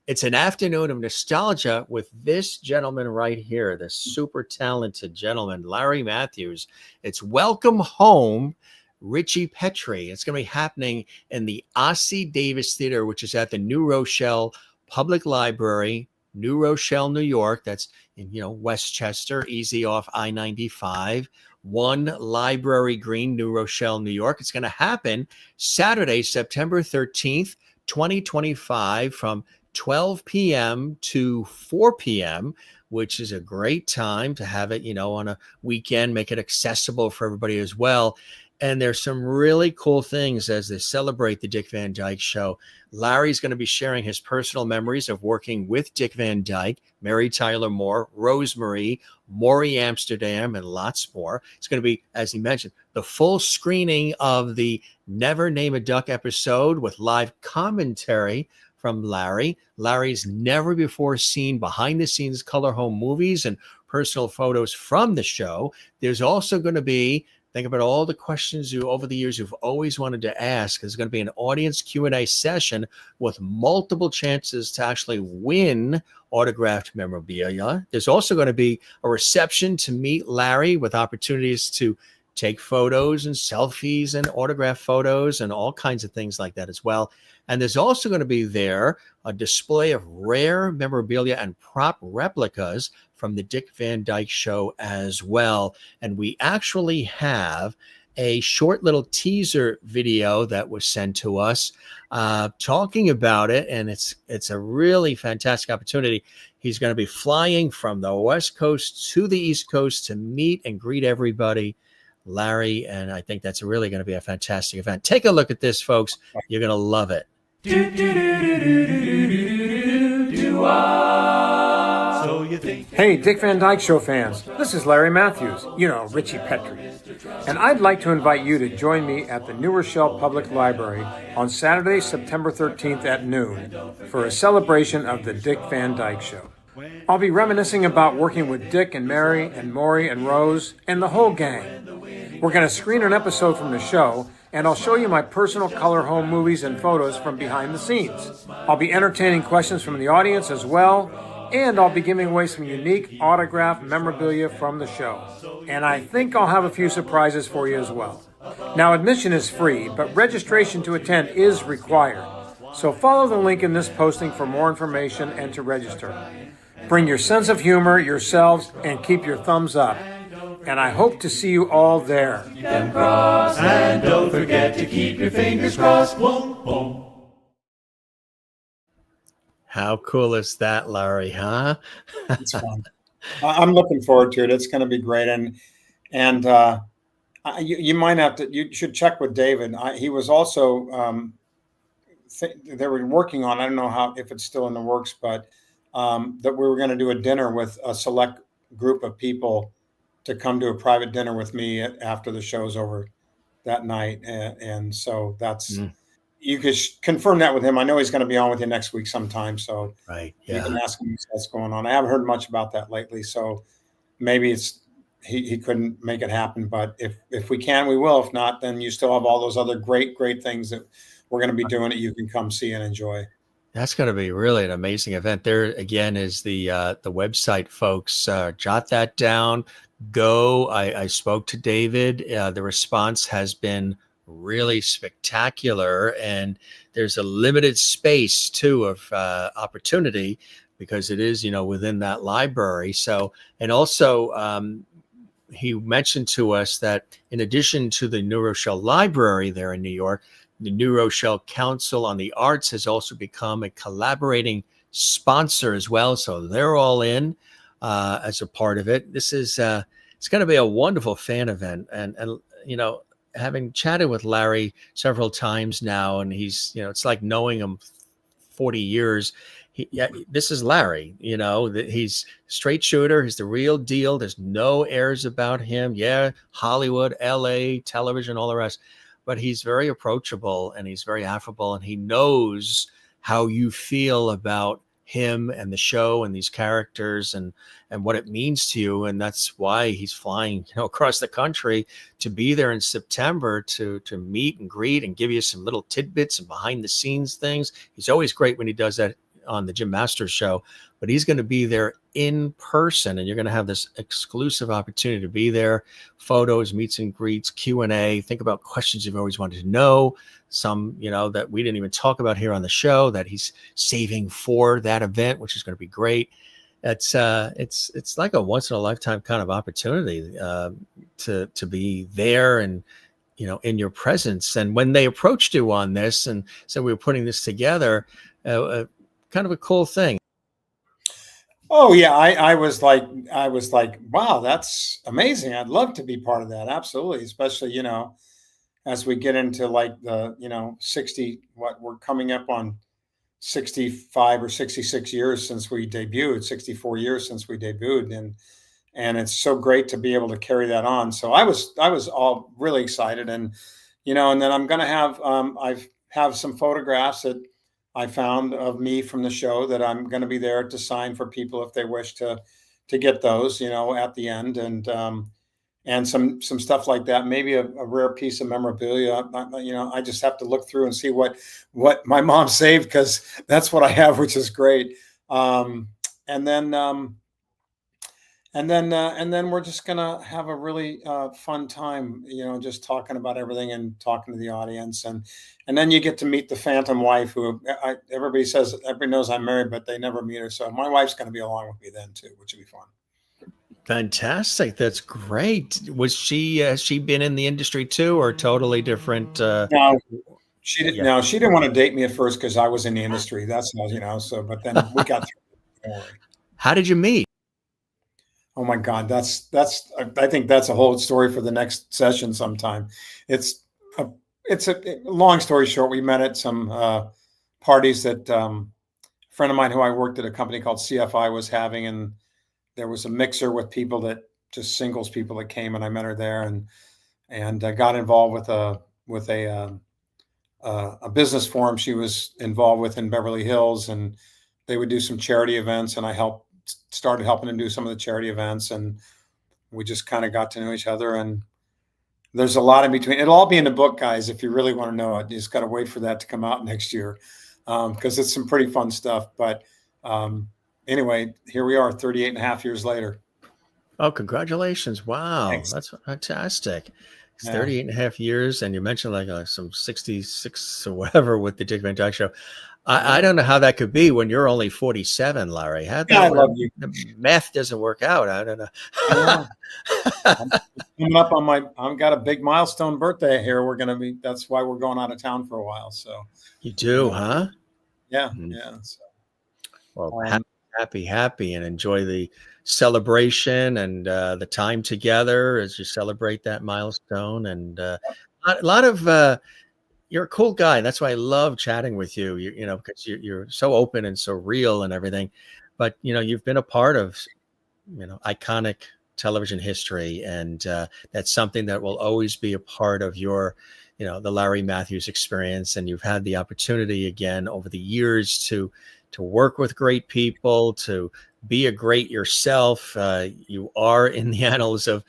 it's an afternoon of nostalgia with this gentleman right here, this super talented gentleman, Larry Mathews. It's Welcome Home, Ritchie Petrie. It's going to be happening in the Ossie Davis Theater, which is at the New Rochelle Public Library, New Rochelle, New York. That's in, Westchester, easy off I-95, 1 Library Green, New Rochelle, New York. It's going to happen Saturday, September 13th, 2025, from 12 p.m. to 4 p.m., which is a great time to have it, on a weekend, make it accessible for everybody as well. And there's some really cool things as they celebrate the Dick Van Dyke Show. Larry's going to be sharing his personal memories of working with Dick Van Dyke, Mary Tyler Moore, Rosemary, Maury Amsterdam, and lots more. It's going to be, as he mentioned, the full screening of the Never Name a Duck episode with live commentary from Larry. Larry's never before seen behind the scenes color home movies and personal photos from the show. There's also going to be, think about all the questions you over the years you've always wanted to ask. There's going to be an audience Q&A session with multiple chances to actually win autographed memorabilia. There's also going to be a reception to meet Larry with opportunities to take photos and selfies and autograph photos and all kinds of things like that as well. And there's also going to be there a display of rare memorabilia and prop replicas from the Dick Van Dyke Show as well. And we actually have a short little teaser video that was sent to us talking about it. And it's a really fantastic opportunity. He's going to be flying from the West Coast to the East Coast to meet and greet everybody, Larry. And I think that's really going to be a fantastic event. Take a look at this, folks. You're going to love it. Hey, Dick Van Dyke Show fans, this is Larry Mathews, Ritchie Petrie. And I'd like to invite you to join me at the New Rochelle Public Library on Saturday, September 13th at noon for a celebration of the Dick Van Dyke Show. I'll be reminiscing about working with Dick and Mary and Maury and Rose and the whole gang. We're going to screen an episode from the show, and I'll show you my personal color home movies and photos from behind the scenes. I'll be entertaining questions from the audience as well, and I'll be giving away some unique autographed memorabilia from the show. And I think I'll have a few surprises for you as well. Now, admission is free, but registration to attend is required. So follow the link in this posting for more information and to register. Bring your sense of humor, yourselves, and keep your thumbs up. And I hope to see you all there. And don't forget to keep your fingers crossed. Boom, boom. How cool is that, Larry, huh? It's fun. I'm looking forward to it. It's going to be great. And you might have to, you should check with David. He was also, they were working on, I don't know if it's still in the works, but that we were going to do a dinner with a select group of people to come to a private dinner with me after the show's over that night. And so that's, you could confirm that with him. I know he's going to be on with you next week sometime. So right, you can ask him what's going on. I haven't heard much about that lately. So maybe it's, he couldn't make it happen, but if we can, we will. If not, then you still have all those other great things that we're going to be doing that you can come see and enjoy. That's going to be really an amazing event. There again is the website, folks. Jot that down. Go. I spoke to David. The response has been really spectacular, and there's a limited space too of opportunity because it is, within that library. So, and also he mentioned to us that in addition to the New Rochelle Library there in New York, the New Rochelle Council on the Arts has also become a collaborating sponsor as well. So they're all in as a part of it. This is it's going to be a wonderful fan event, and having chatted with Larry several times now, and he's it's like knowing him 40 years. This is Larry. He's straight shooter. He's the real deal. There's no airs about him. Yeah, Hollywood, LA, television, all the rest. But he's very approachable and he's very affable, and he knows how you feel about him and the show and these characters and what it means to you. And that's why he's flying across the country to be there in September to meet and greet and give you some little tidbits and behind the scenes things. He's always great when he does that on the Jim Masters show, but he's going to be there in person, and you're going to have this exclusive opportunity to be there. Photos, meets and greets, Q&A. Think about questions you've always wanted to know. Some, that we didn't even talk about here on the show that he's saving for that event, which is going to be great. It's like a once in a lifetime kind of opportunity to be there and in your presence. And when they approached you on this and said we were putting this together, kind of a cool thing. Oh yeah, I was like, wow, that's amazing. I'd love to be part of that. Absolutely, especially as we get into like the, 60, what we're coming up on 65 or 66 years since we debuted, 64 years since we debuted. And it's so great to be able to carry that on. So I was all really excited. And, and then I'm going to have, have some photographs that I found of me from the show that I'm going to be there to sign for people if they wish to get those, at the end. And some stuff like that, maybe a rare piece of memorabilia. I just have to look through and see what my mom saved, because that's what I have, which is great. And then we're just gonna have a really fun time, just talking about everything and talking to the audience, and then you get to meet the phantom wife, who everybody knows I'm married, but they never meet her. So my wife's going to be along with me then too, which will be fun. Fantastic. That's great. Was she, has she been in the industry too, or totally different? No, she didn't. Yeah. No, she didn't want to date me at first because I was in the industry. That's so. But then we got through it. Don't worry. How did you meet? Oh my God, that's. I think that's a whole story for the next session sometime. It's a long story short. We met at some parties that a friend of mine who I worked at a company called CFI was having, and there was a mixer with people that just singles people that came, and I met her there, and got involved with a business forum she was involved with in Beverly Hills, and they would do some charity events, and I started helping them do some of the charity events, and we just kind of got to know each other. And there's a lot in between. It'll all be in the book, guys. If you really want to know it, you just got to wait for that to come out next year, because it's some pretty fun stuff. But anyway, here we are 38 and a half years later. Oh, congratulations. Wow. Thanks. That's fantastic. It's Yeah. 38 and a half years. And you mentioned like some 66 or whatever with the Dick Van Dyke Show. I don't know how that could be when you're only 47, Larry. How Yeah, I love you. The math doesn't work out. I don't know. I'm coming up on I've got a big milestone birthday here. That's why we're going out of town for a while. So You do, huh? yeah, Mhm. yeah. So, Well, happy, and enjoy the celebration and the time together as you celebrate that milestone. And a lot of you're a cool guy. That's why I love chatting with you. Because you're so open and so real and everything. But you've been a part of iconic television history, and that's something that will always be a part of your the Larry Mathews experience. And you've had the opportunity again over the years to work with great people, to be a great yourself. You are in the annals of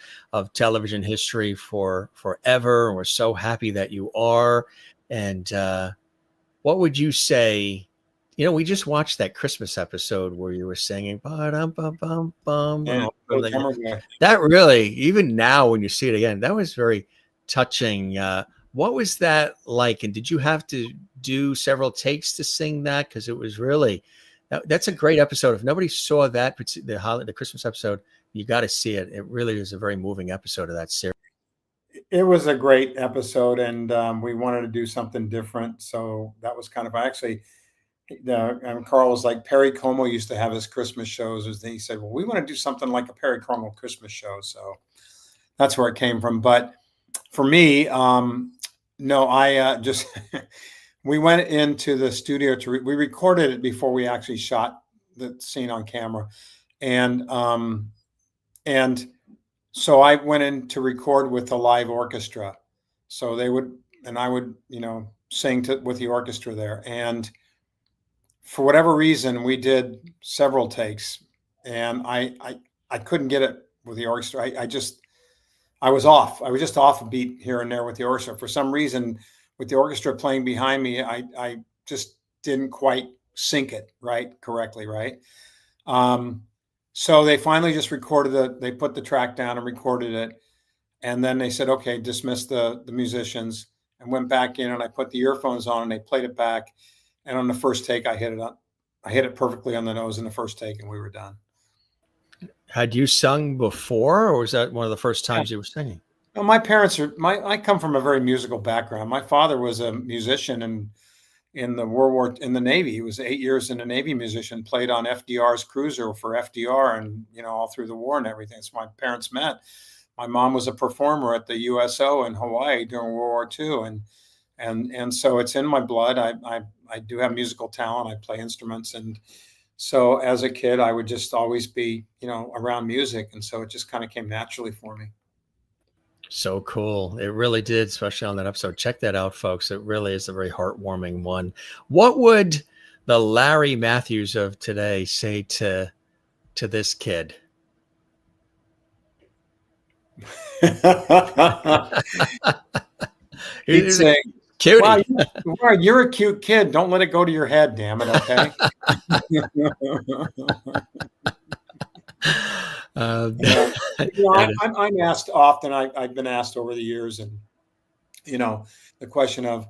television history for forever. And we're so happy that you are. And what would you say? We just watched that Christmas episode where you were singing "Ba-dum, bum, bum, bum," and all that. That really, even now when you see it again, that was very touching. What was that like? And did you have to do several takes to sing that? Because it was really, that's a great episode. If nobody saw that, the Christmas episode, you got to see it. It really is a very moving episode of that series. it was a great episode, and we wanted to do something different. So that was kind of actually. Carl was like, Perry Como used to have his Christmas shows. He said, well, we want to do something like a Perry Como Christmas show. So that's where it came from. But for me, no, I just, we went into the studio we recorded it before we actually shot the scene on camera. And so I went in to record with a live orchestra. So I would, sing with the orchestra there. And for whatever reason, we did several takes, and I couldn't get it with the orchestra. I was off. I was just off a beat here and there with the orchestra. For some reason, with the orchestra playing behind me, I just didn't quite sync it correctly. So they finally just recorded they put the track down and recorded it. And then they said, okay, dismiss the musicians, and went back in, and I put the earphones on and they played it back. And on the first take, I hit it perfectly on the nose in the first take, and we were done. Had you sung before, or was that one of the first times you were singing? Well, my parents I come from a very musical background. My father was a musician in the Navy. He was 8 years in the Navy musician, played on FDR's cruiser for FDR, and all through the war and everything. So my parents met. my mom was a performer at the USO in Hawaii during World War II, and so it's in my blood. I do have musical talent. I play instruments, and so as a kid, I would just always be, around music, and so it just kind of came naturally for me. So cool. It really did, especially on that episode. Check that out, folks. It really is a very heartwarming one. What would the Larry Mathews of today say to this kid? He'd say, "Cutie, wow, you're a cute kid. Don't let it go to your head, damn it, okay?" I'm asked often. I've been asked over the years, and the question of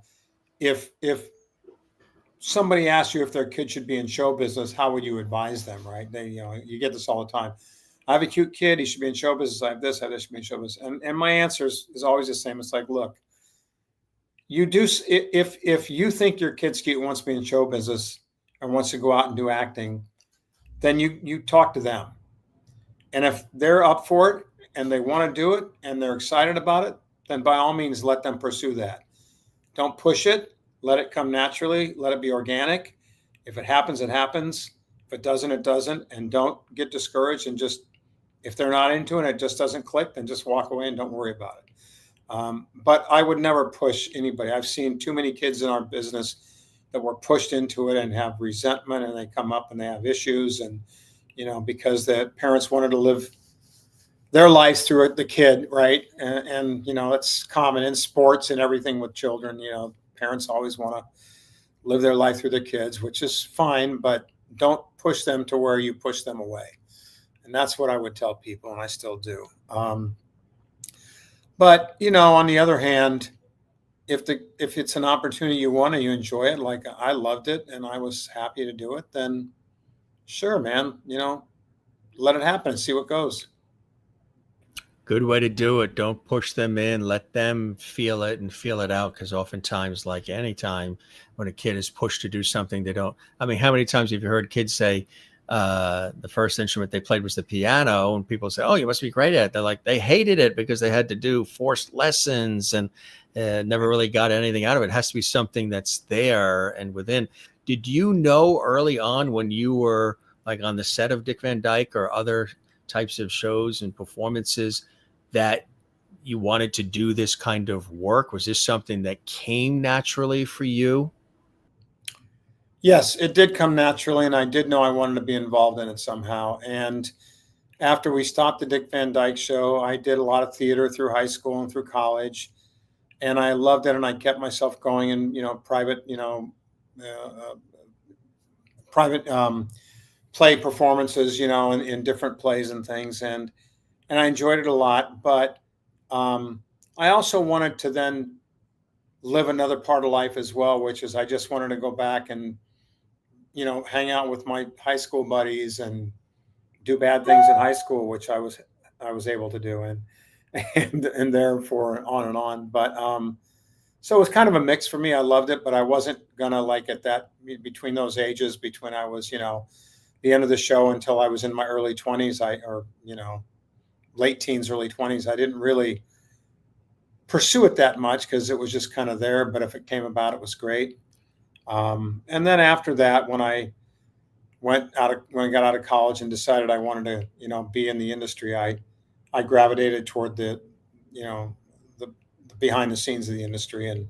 if somebody asks you if their kid should be in show business, how would you advise them? Right? You get this all the time. I have a cute kid. He should be in show business. I have this. Should be in show business. And my answer is always the same. It's like, look, you do if you think your kid's cute and wants to be in show business and wants to go out and do acting, then you talk to them. And if they're up for it and they want to do it and they're excited about it, then by all means, let them pursue that. Don't push it. Let it come naturally. Let it be organic. If it happens, it happens. If it doesn't, it doesn't. And don't get discouraged. And just, if they're not into it and it just doesn't click, then just walk away and don't worry about it. But I would never push anybody. I've seen too many kids in our business that were pushed into it and have resentment, and they come up and they have issues, and because the parents wanted to live their lives through it, the kid, right? And it's common in sports and everything with children. Parents always want to live their life through their kids, which is fine, but don't push them to where you push them away. And that's what I would tell people, and I still do. But on the other hand, if it's an opportunity you want and you enjoy it, like I loved it and I was happy to do it, then sure, man, let it happen and see what goes. Good way to do it. Don't push them in. Let them feel it and feel it out. Because oftentimes, like any time when a kid is pushed to do something, they don't. I mean, how many times have you heard kids say the first instrument they played was the piano, and people say, "Oh, you must be great at it." They're like, they hated it because they had to do forced lessons and never really got anything out of it. It has to be something that's there and within. Did you know early on when you were like on the set of Dick Van Dyke or other types of shows and performances that you wanted to do this kind of work? Was this something that came naturally for you? Yes, it did come naturally, and I did know I wanted to be involved in it somehow. And after we stopped the Dick Van Dyke Show, I did a lot of theater through high school and through college, and I loved it. And I kept myself going in, private play performances, in different plays and things, and I enjoyed it a lot. But I also wanted to then live another part of life as well, which is I just wanted to go back and hang out with my high school buddies and do bad things in high school, which I was able to do, and therefore on and on. But so it was kind of a mix for me. I loved it, but I wasn't gonna, like, at that, between those ages, between I was the end of the show until I was in my early 20s, late teens, early 20s, I didn't really pursue it that much because it was just kind of there. But if it came about, it was great. And then after that, when I got out of college and decided I wanted to, be in the industry, I gravitated toward the behind the scenes of the industry, and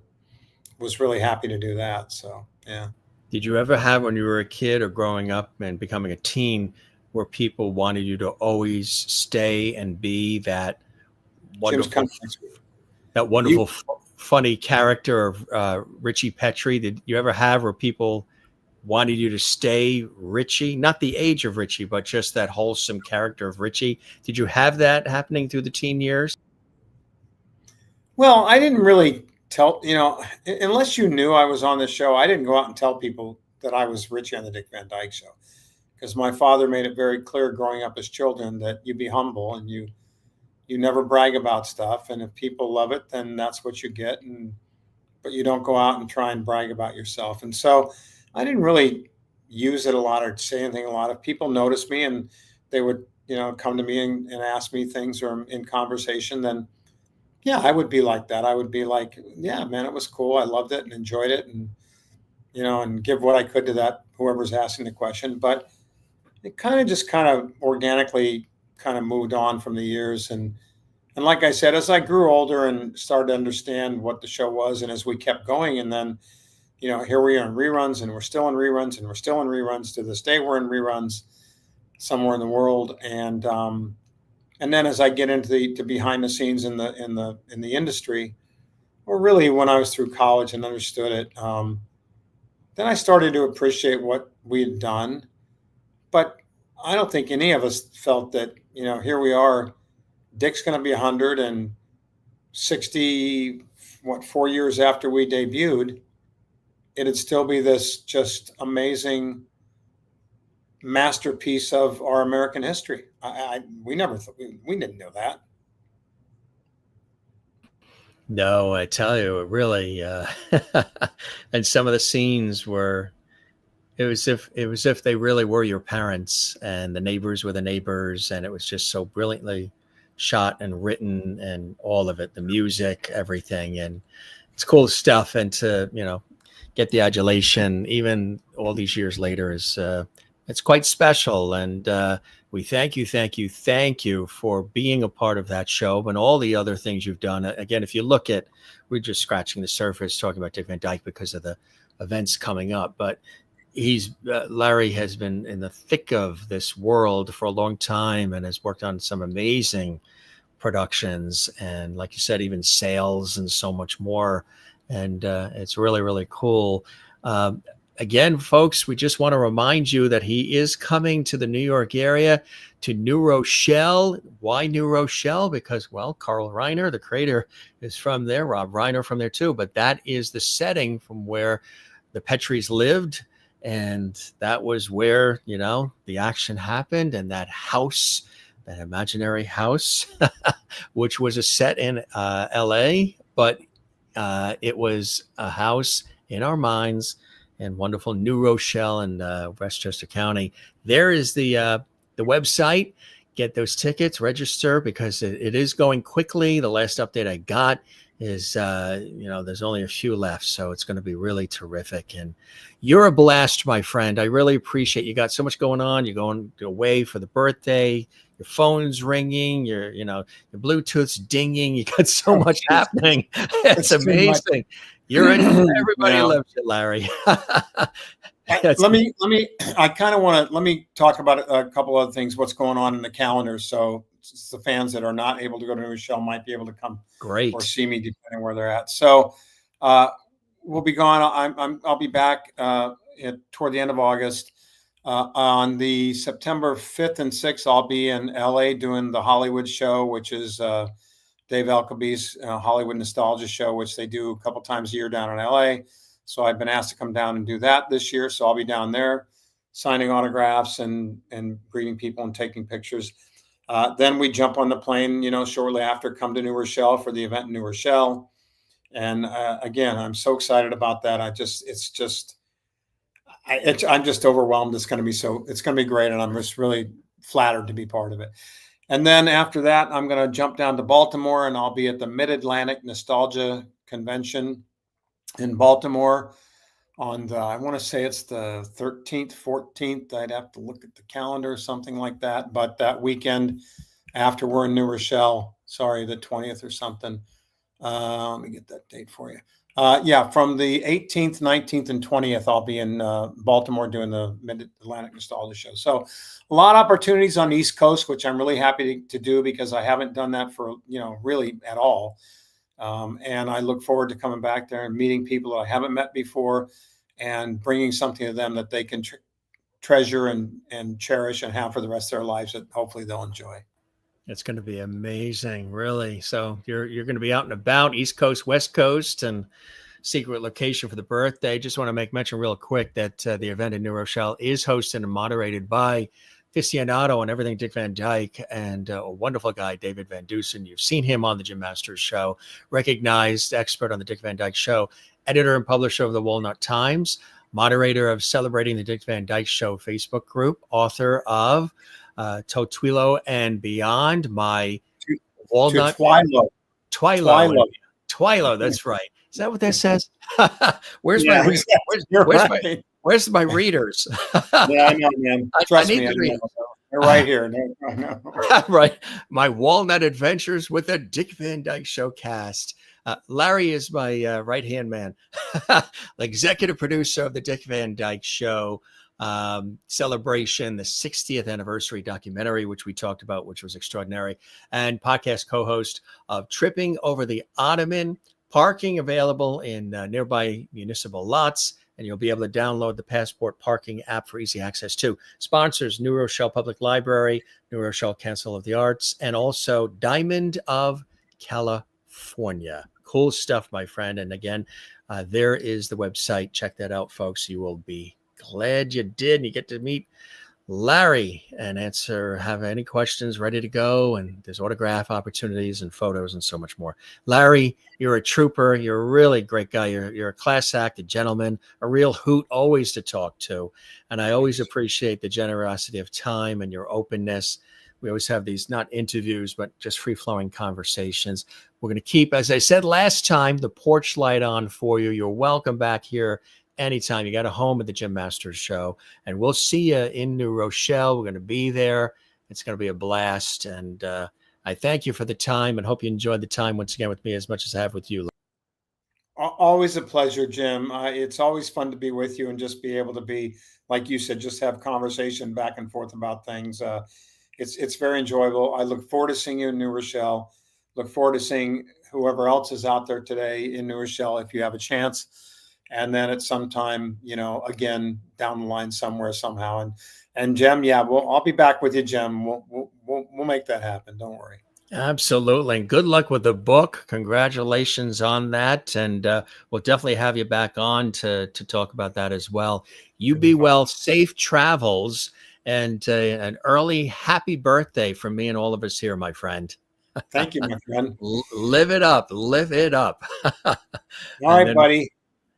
was really happy to do that. So, yeah. Did you ever have, when you were a kid or growing up and becoming a teen, where people wanted you to always stay and be that wonderful, funny character of Richie Petrie? Did you ever have where people wanted you to stay Richie? Not the age of Richie, but just that wholesome character of Richie. Did you have that happening through the teen years? Well, I didn't really tell, unless you knew I was on the show, I didn't go out and tell people that I was Richie on the Dick Van Dyke Show, because my father made it very clear growing up as children that you be humble and you never brag about stuff. And if people love it, then that's what you get. But you don't go out and try and brag about yourself. And so I didn't really use it a lot or say anything a lot. If people noticed me and they would, come to me and ask me things or in conversation, then yeah, I would be like that. I would be like, yeah, man, it was cool. I loved it and enjoyed it, and and give what I could to that whoever's asking the question. But it kind of organically kind of moved on from the years, and like I said, as I grew older and started to understand what the show was, and as we kept going, and then here we are in reruns, and we're still in reruns, and we're still in reruns to this day. We're in reruns somewhere in the world, and then as I get into the behind the scenes in the industry, or really when I was through college and understood it, then I started to appreciate what we had done. But I don't think any of us felt that here we are. Dick's going to be 160, 4 years after we debuted. It'd still be this just amazing masterpiece of our American history. We never thought, we didn't know that. No, I tell you, it really, and some of the scenes were, it was if they really were your parents, and the neighbors were the neighbors, and it was just so brilliantly shot and written, and all of it, the music, everything. And it's cool stuff. And to, get the adulation, even all these years later, is, it's quite special. And we thank you for being a part of that show and all the other things you've done. Again, if you look at, we're just scratching the surface talking about Dick Van Dyke because of the events coming up, but Larry has been in the thick of this world for a long time and has worked on some amazing productions, and like you said, even sales and so much more. And it's really, really cool. Again, folks, we just want to remind you that he is coming to the New York area, to New Rochelle. Why New Rochelle? Because, well, Carl Reiner, the creator, is from there. Rob Reiner from there too. But that is the setting from where the Petries lived. And that was where, the action happened. And that house, that imaginary house, which was a set in L.A., but it was a house in our minds in wonderful New Rochelle in Westchester County. There is the website. Get those tickets, register, because it is going quickly. The last update I got is, there's only a few left, so it's going to be really terrific. And you're a blast, my friend. I really appreciate you. Got so much going on. You're going away for the birthday. Your phone's ringing. Your Bluetooth's dinging. You got so much happening. It's amazing. You're in. Everybody loves you, Larry. Let me talk about a couple other things, what's going on in the calendar. So the fans that are not able to go to New Rochelle might be able to come or see me depending where they're at. So we'll be gone. I'll be back toward the end of August. On the September 5th and 6th, I'll be in LA doing the Hollywood show, which is Dave Alcoby's Hollywood Nostalgia Show, which they do a couple times a year down in LA. So I've been asked to come down and do that this year. So I'll be down there signing autographs and greeting people and taking pictures. Then we jump on the plane, shortly after, come to New Rochelle for the event in New Rochelle. And again, I'm so excited about that. I'm just overwhelmed. It's going to be great. And I'm just really flattered to be part of it. And then after that, I'm going to jump down to Baltimore, and I'll be at the Mid-Atlantic Nostalgia Convention in Baltimore on I want to say it's the 13th, 14th. I'd have to look at the calendar, something like that. But that weekend after we're in New Rochelle, the 20th or something. Let me get that date for you. From the 18th, 19th, and 20th, I'll be in Baltimore doing the Mid-Atlantic Nostalgia Show. So a lot of opportunities on the East Coast, which I'm really happy to do because I haven't done that for, really at all. And I look forward to coming back there and meeting people that I haven't met before and bringing something to them that they can treasure and cherish and have for the rest of their lives that hopefully they'll enjoy. It's going to be amazing, really. So you're going to be out and about, East Coast, West Coast, and secret location for the birthday. Just want to make mention real quick that the event in New Rochelle is hosted and moderated by aficionado and everything Dick Van Dyke, and a wonderful guy, David Van Dusen. You've seen him on the Jim Masters Show, recognized expert on the Dick Van Dyke Show, editor and publisher of the Walnut Times, moderator of Celebrating the Dick Van Dyke Show Facebook group, author of Totwilo and beyond. My To walnut Twilo. Twilo. That's right. Is that what that says? Where's Yeah, my readers? exactly. You're right. Where's my readers? Yeah, I know, man. Trust me, I know. They're right here. No, I know. Right. My walnut adventures with the Dick Van Dyke Show cast. Larry is my right-hand man, the executive producer of the Dick Van Dyke Show celebration, the 60th anniversary documentary, which we talked about, which was extraordinary, and podcast co-host of Tripping Over the Ottoman. Parking available in nearby municipal lots, and you'll be able to download the Passport Parking app for easy access too. Sponsors: New Rochelle Public Library, New Rochelle Council of the Arts, and also Diamond of California. Cool stuff, my friend. And again, there is the website. Check that out, folks. You will be glad you did. And you get to meet Larry and have any questions ready to go. And there's autograph opportunities and photos and so much more. Larry, you're a trooper. You're a really great guy. You're a class act, a gentleman, a real hoot, always to talk to. And I always appreciate the generosity of time and your openness. We always have these, not interviews, but just free-flowing conversations. We're going to keep, as I said last time, the porch light on for you. You're welcome back here anytime. You got a home at the Jim Masters Show, and we'll see you in New Rochelle. We're going to be there. It's going to be a blast. And I thank you for the time and hope you enjoyed the time once again with me as much as I have with you. Always a pleasure, Jim. It's always fun to be with you and just be able to be, like you said, just have conversation back and forth about things. It's very enjoyable. I look forward to seeing you in New Rochelle. Look forward to seeing whoever else is out there today in New Rochelle if you have a chance. And then at some time, again, down the line somewhere, somehow. And Jim, yeah, I'll be back with you, Jim. We'll make that happen. Don't worry. Absolutely. And good luck with the book. Congratulations on that. And we'll definitely have you back on to talk about that as well. You be well, safe travels, and an early happy birthday from me and all of us here, my friend. Thank you, my friend. Live it up. Live it up. All right, buddy.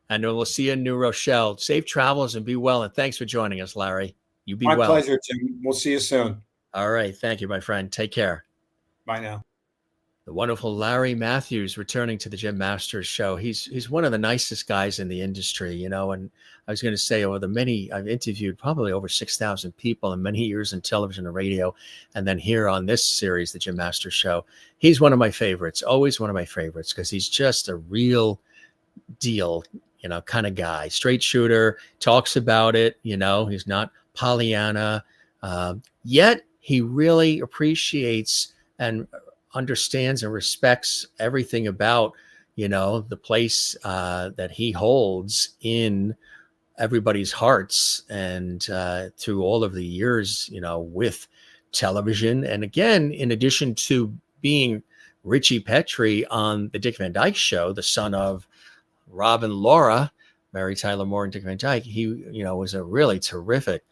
And we'll see you in New Rochelle. Safe travels and be well. And thanks for joining us, Larry. You be well. My pleasure, Jim. We'll see you soon. All right. Thank you, my friend. Take care. Bye now. The wonderful Larry Mathews returning to the Jim Masters Show. He's one of the nicest guys in the industry, and I was going to say, over the many, I've interviewed probably over 6,000 people in many years in television and radio. And then here on this series, the Jim Masters Show, he's one of my favorites, always one of my favorites, because he's just a real deal, kind of guy, straight shooter, talks about it, he's not Pollyanna, yet he really appreciates and understands and respects everything about, the place that he holds in everybody's hearts and through all of the years, with television. And again, in addition to being Ritchie Petrie on the Dick Van Dyke Show, the son of Rob and Laura, Mary Tyler Moore and Dick Van Dyke, he, was a really terrific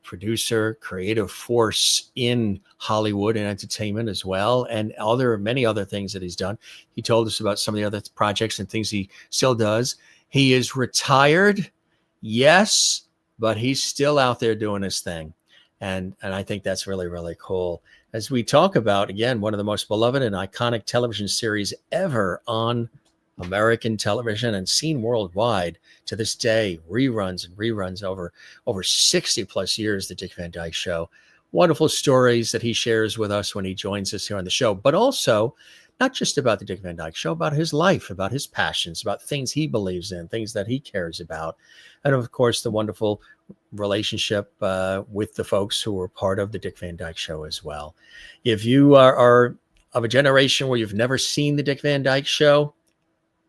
producer, creative force in Hollywood and entertainment as well, and many other things that he's done. He told us about some of the other projects and things he still does. He is retired, yes, but he's still out there doing his thing. And I think that's really, really cool. As we talk about, again, one of the most beloved and iconic television series ever on American television and seen worldwide to this day, reruns over 60 plus years, the Dick Van Dyke Show. Wonderful stories that he shares with us when he joins us here on the show, but also not just about the Dick Van Dyke Show, about his life, about his passions, about things he believes in, things that he cares about. And of course, the wonderful relationship with the folks who were part of the Dick Van Dyke Show as well. If you are of a generation where you've never seen the Dick Van Dyke Show,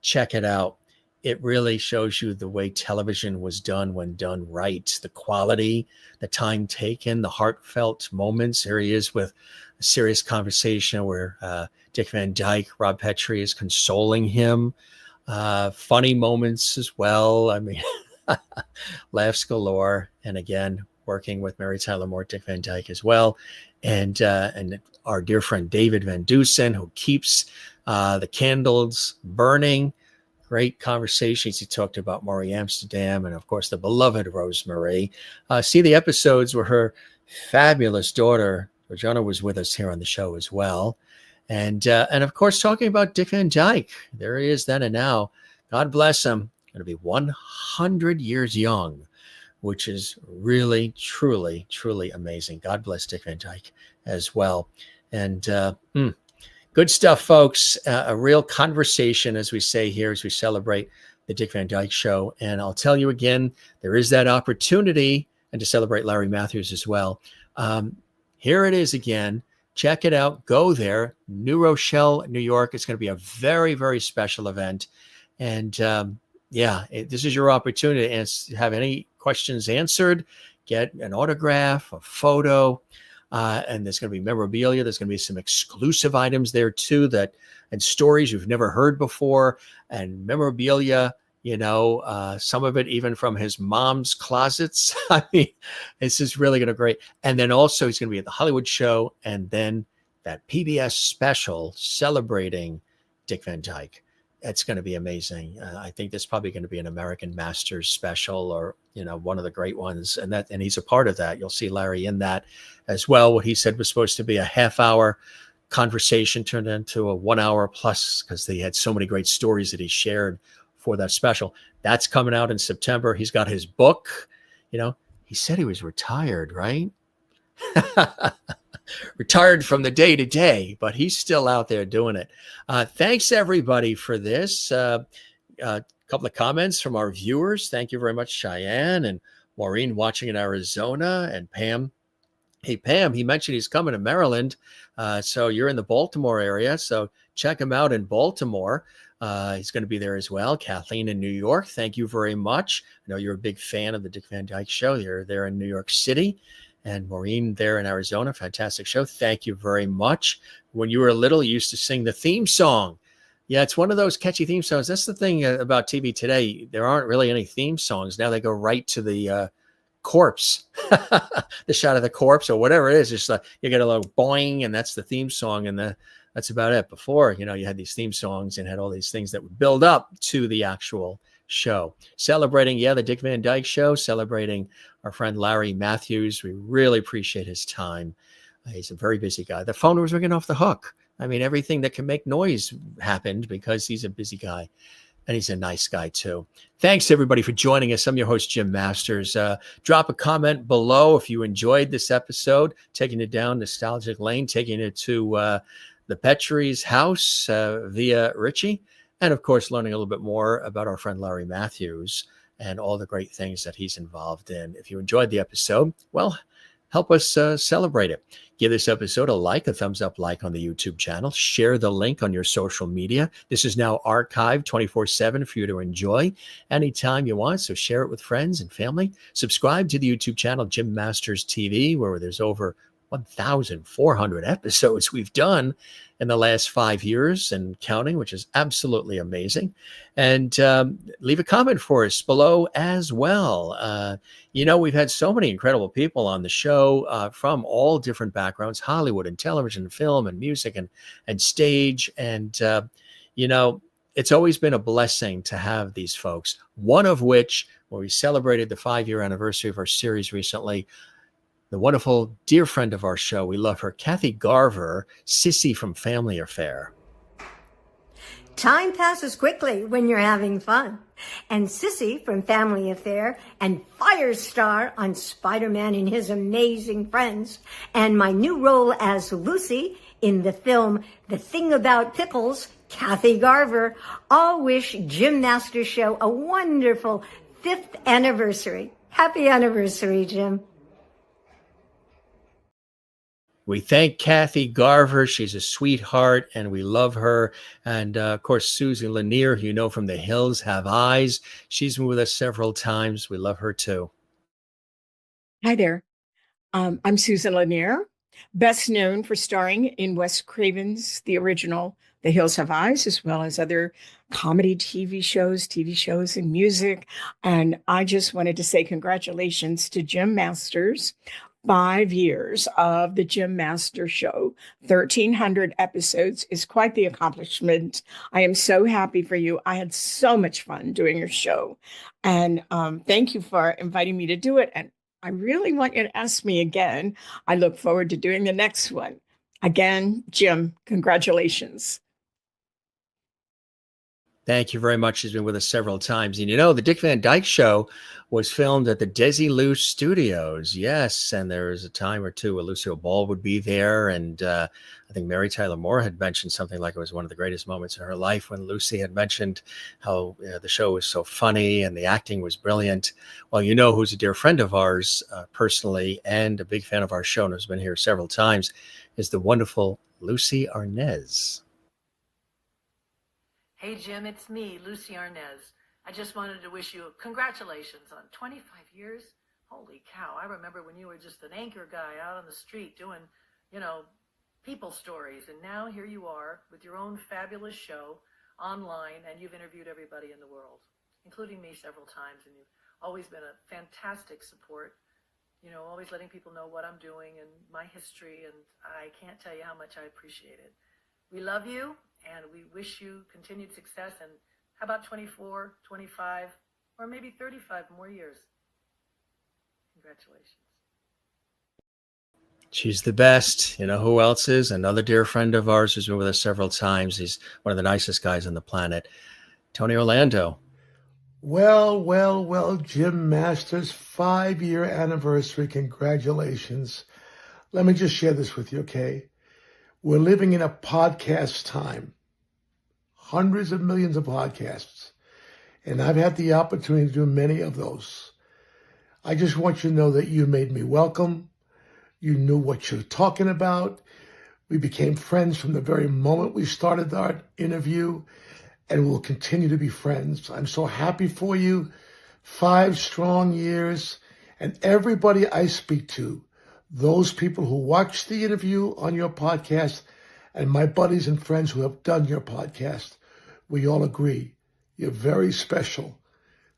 check it out. It really shows you the way television was done when done right. The quality, the time taken, the heartfelt moments. Here he is with a serious conversation where Dick Van Dyke, Rob Petrie, is consoling him. Funny moments as well. I mean, laughs galore. And again, working with Mary Tyler Moore, Dick Van Dyke as well. And our dear friend David Van Dusen, who keeps the candles burning. Great conversations. He talked about Maury Amsterdam and, of course, the beloved Rosemary. See the episodes where her fabulous daughter, Georgiana, was with us here on the show as well. And of course, talking about Dick Van Dyke. There he is then and now. God bless him. Going to be 100 years young, which is really, truly, truly amazing. God bless Dick Van Dyke as well. And good stuff, folks. A real conversation, as we say here, as we celebrate the Dick Van Dyke Show. And I'll tell you again, there is that opportunity, and to celebrate Larry Mathews as well. Here it is again. Check it out. Go there. New Rochelle, New York. It's going to be a very, very special event. And this is your opportunity to have any questions answered, get an autograph, a photo, and there's going to be memorabilia. There's going to be some exclusive items there too, and stories you've never heard before, and memorabilia, some of it even from his mom's closets. I mean, this is really going to be great. And then also he's going to be at the Hollywood show, and then that PBS special celebrating Dick Van Dyke. It's going to be amazing. I think there's probably going to be an American Masters special, or one of the great ones, and he's a part of that. You'll see Larry in that as well. What he said was supposed to be a half-hour conversation turned into a 1 hour plus, because they had so many great stories that he shared for that special. That's coming out in September. He's got his book. He said he was retired, right? Retired from the day to day, but he's still out there doing it. Thanks everybody for this. A couple of comments from our viewers. Thank you very much, Cheyenne and Maureen watching in Arizona, and Pam. Hey, Pam, he mentioned he's coming to Maryland. So you're in the Baltimore area. So check him out in Baltimore. He's going to be there as well. Kathleen in New York, thank you very much. I know you're a big fan of the Dick Van Dyke Show. You're there in New York City. And Maureen there in Arizona, fantastic show. Thank you very much. When you were little, you used to sing the theme song. Yeah, it's one of those catchy theme songs. That's the thing about TV today. There aren't really any theme songs. Now they go right to the corpse, the shot of the corpse or whatever it is. Just you get a little boing, and that's the theme song, and that's about it. Before, you had these theme songs and had all these things that would build up to the actual show. Celebrating, the Dick Van Dyke Show, celebrating our friend Larry Mathews. We really appreciate his time. He's a very busy guy. The phone was ringing off the hook. I mean, everything that can make noise happened because he's a busy guy, and he's a nice guy too. Thanks everybody for joining us. I'm your host, Jim Masters. Drop a comment below if you enjoyed this episode, taking it down nostalgic lane, taking it to the Petrie's house via Ritchie. And of course, learning a little bit more about our friend Larry Mathews and all the great things that he's involved in. If you enjoyed the episode, well, help us celebrate it. Give this episode a thumbs up like on the YouTube channel. Share the link on your social media. This is now archived 24/7 for you to enjoy anytime you want. So share it with friends and family. Subscribe to the YouTube channel, Jim Masters TV, where there's over 1,400 episodes we've done in the last 5 years and counting, which is absolutely amazing. And leave a comment for us below as well. We've had so many incredible people on the show from all different backgrounds, Hollywood and television, film and music and stage. And, it's always been a blessing to have these folks, one of which, where we celebrated the 5-year anniversary of our series recently, the wonderful dear friend of our show. We love her, Kathy Garver, Sissy from Family Affair. Time passes quickly when you're having fun. And Sissy from Family Affair, and Firestar on Spider-Man and His Amazing Friends, and my new role as Lucy in the film The Thing About Pickles, Kathy Garver, all wish Jim Masters Show a wonderful 5th anniversary. Happy anniversary, Jim. We thank Kathy Garver. She's a sweetheart, and we love her. And, of course, Susan Lanier, who you know from The Hills Have Eyes. She's been with us several times. We love her, too. Hi there. I'm Susan Lanier, best known for starring in Wes Craven's The Original The Hills Have Eyes, as well as other comedy TV shows and music. And I just wanted to say congratulations to Jim Masters. 5 years of the Jim Masters Show, 1,300 episodes is quite the accomplishment. I am so happy for you. I had so much fun doing your show. And thank you for inviting me to do it. And I really want you to ask me again. I look forward to doing the next one. Again, Jim, congratulations. Thank you very much. She's been with us several times. And the Dick Van Dyke Show was filmed at the Desilu Studios. Yes. And there was a time or two where Lucille Ball would be there. And I think Mary Tyler Moore had mentioned something like it was one of the greatest moments in her life when Lucy had mentioned how the show was so funny and the acting was brilliant. Well, who's a dear friend of ours personally and a big fan of our show and has been here several times is the wonderful Lucy Arnaz. Hey, Jim, it's me, Lucy Arnaz. I just wanted to wish you congratulations on 25 years. Holy cow. I remember when you were just an anchor guy out on the street doing, people stories. And now here you are with your own fabulous show online, and you've interviewed everybody in the world, including me several times. And you've always been a fantastic support, always letting people know what I'm doing and my history. And I can't tell you how much I appreciate it. We love you. And we wish you continued success. And how about 24, 25, or maybe 35 more years? Congratulations. She's the best. Who else is? Another dear friend of ours who's been with us several times. He's one of the nicest guys on the planet. Tony Orlando. Well, Jim Masters, 5-year anniversary. Congratulations. Let me just share this with you, okay? We're living in a podcast time, hundreds of millions of podcasts, and I've had the opportunity to do many of those. I just want you to know that you made me welcome. You knew what you're talking about. We became friends from the very moment we started our interview, and we'll continue to be friends. I'm so happy for you. 5 strong years, and everybody I speak to, those people who watch the interview on your podcast and my buddies and friends who have done your podcast, we all agree you're very special.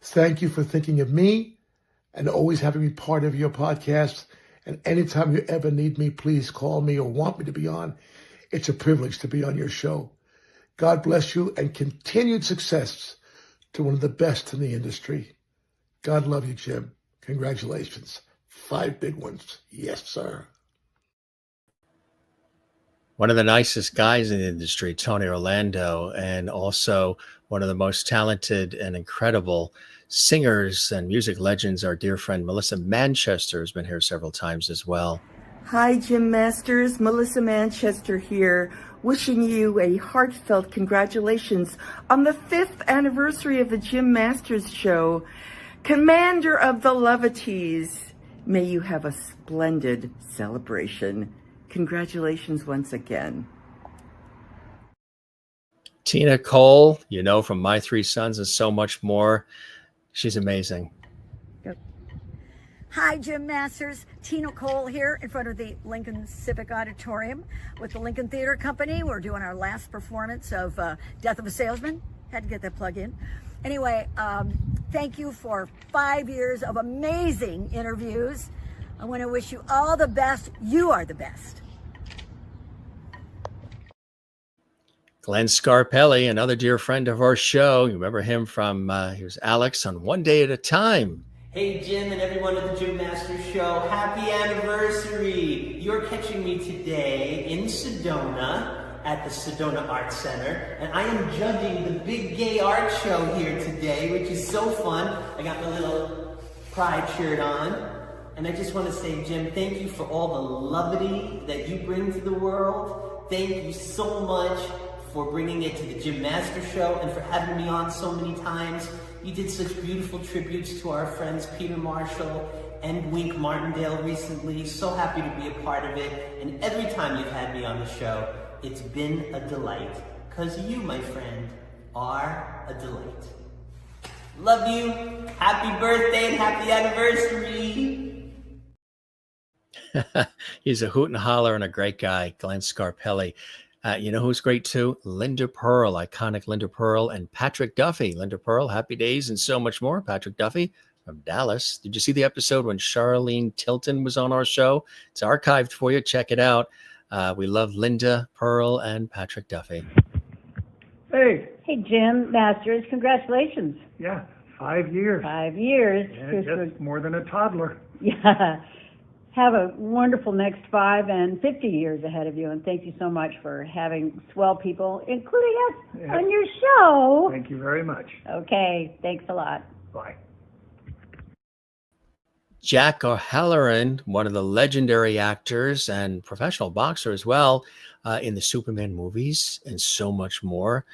Thank you for thinking of me and always having me part of your podcast. And anytime you ever need me, please call me or want me to be on. It's a privilege to be on your show. God bless you and continued success to one of the best in the industry. God love you, Jim. Congratulations. 5 big ones. Yes, sir. One of the nicest guys in the industry, Tony Orlando, and also one of the most talented and incredible singers and music legends, our dear friend Melissa Manchester has been here several times as well. Hi, Jim Masters. Melissa Manchester here, wishing you a heartfelt congratulations on the 5th anniversary of the Jim Masters Show. Commander of the Levities. May you have a splendid celebration. Congratulations once again. Tina Cole, from My 3 Sons and so much more. She's amazing. Hi, Jim Masters. Tina Cole here in front of the Lincoln Civic Auditorium with the Lincoln Theater Company. We're doing our last performance of Death of a Salesman. Had to get that plug in. Anyway, thank you for 5 years of amazing interviews. I want to wish you all the best. You are the best. Glenn Scarpelli, another dear friend of our show. You remember him from, he was Alex on One Day at a Time. Hey, Jim and everyone at the Jim Masters Show, happy anniversary! You're catching me today in Sedona at the Sedona Art Center, and I am judging the big gay art show here today, which is so fun. I got my little pride shirt on. And I just want to say, Jim, thank you for all the levity that you bring to the world. Thank you so much for bringing it to the Jim Master Show and for having me on so many times. You did such beautiful tributes to our friends Peter Marshall and Wink Martindale recently. So happy to be a part of it. And every time you've had me on the show, it's been a delight. Because you, my friend, are a delight. Love you. Happy birthday and happy anniversary. He's a hoot and holler and a great guy, Glenn Scarpelli. You know who's great too? Linda Pearl, iconic Linda Pearl, and Patrick Duffy. Linda Pearl, Happy Days and so much more. Patrick Duffy from Dallas. Did you see the episode when Charlene Tilton was on our show? It's archived for you. Check it out. We love Linda Pearl and Patrick Duffy. Hey, Jim Masters, congratulations. yeah, 5 years. 5 years. Yeah, just more than a toddler. Yeah. Have a wonderful next 5 and 50 years ahead of you, and thank you so much for having swell people, including us, on your show. Thank you very much. Okay, thanks a lot. Bye. Jack O'Halloran, one of the legendary actors and professional boxer as well, in the Superman movies and so much more.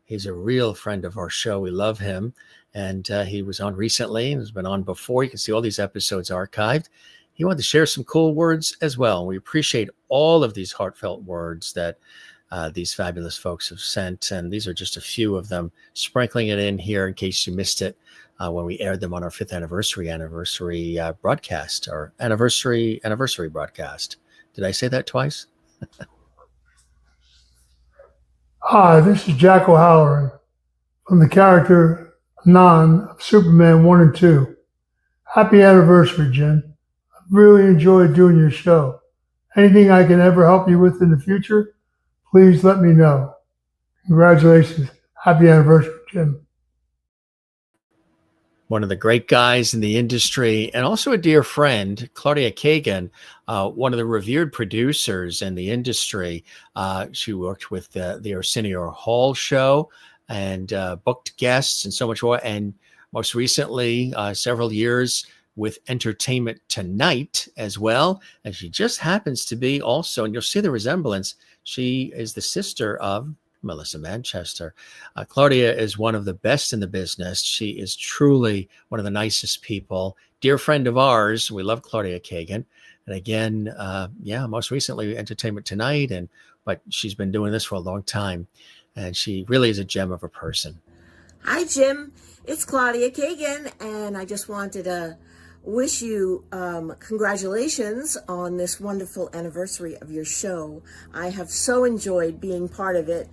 He's a real friend of our show. We love him. And he was on recently and has been on before. You can see all these episodes archived. He wanted to share some cool words as well. We appreciate all of these heartfelt words that these fabulous folks have sent. And these are just a few of them, sprinkling it in here in case you missed it when we aired them on our 5th anniversary broadcast, our anniversary broadcast. Did I say that twice? Hi, this is Jack O'Halloran from the character Non of Superman 1 and 2. Happy anniversary, Jim. I really enjoyed doing your show. Anything I can ever help you with in the future, please let me know. Congratulations. Happy anniversary, Jim. One of the great guys in the industry and also a dear friend, Claudia Kagan, one of the revered producers in the industry. She worked with the Arsenio Hall show and booked guests and so much more. And most recently, several years with Entertainment Tonight as well. And she just happens to be also, and you'll see the resemblance, she is the sister of Melissa Manchester. Claudia is one of the best in the business. She is truly one of the nicest people. Dear friend of ours. We love Claudia Kagan. And again, most recently Entertainment Tonight, but she's been doing this for a long time. And she really is a gem of a person. Hi, Jim. It's Claudia Kagan, and I just wanted to wish you congratulations on this wonderful anniversary of your show. I have so enjoyed being part of it,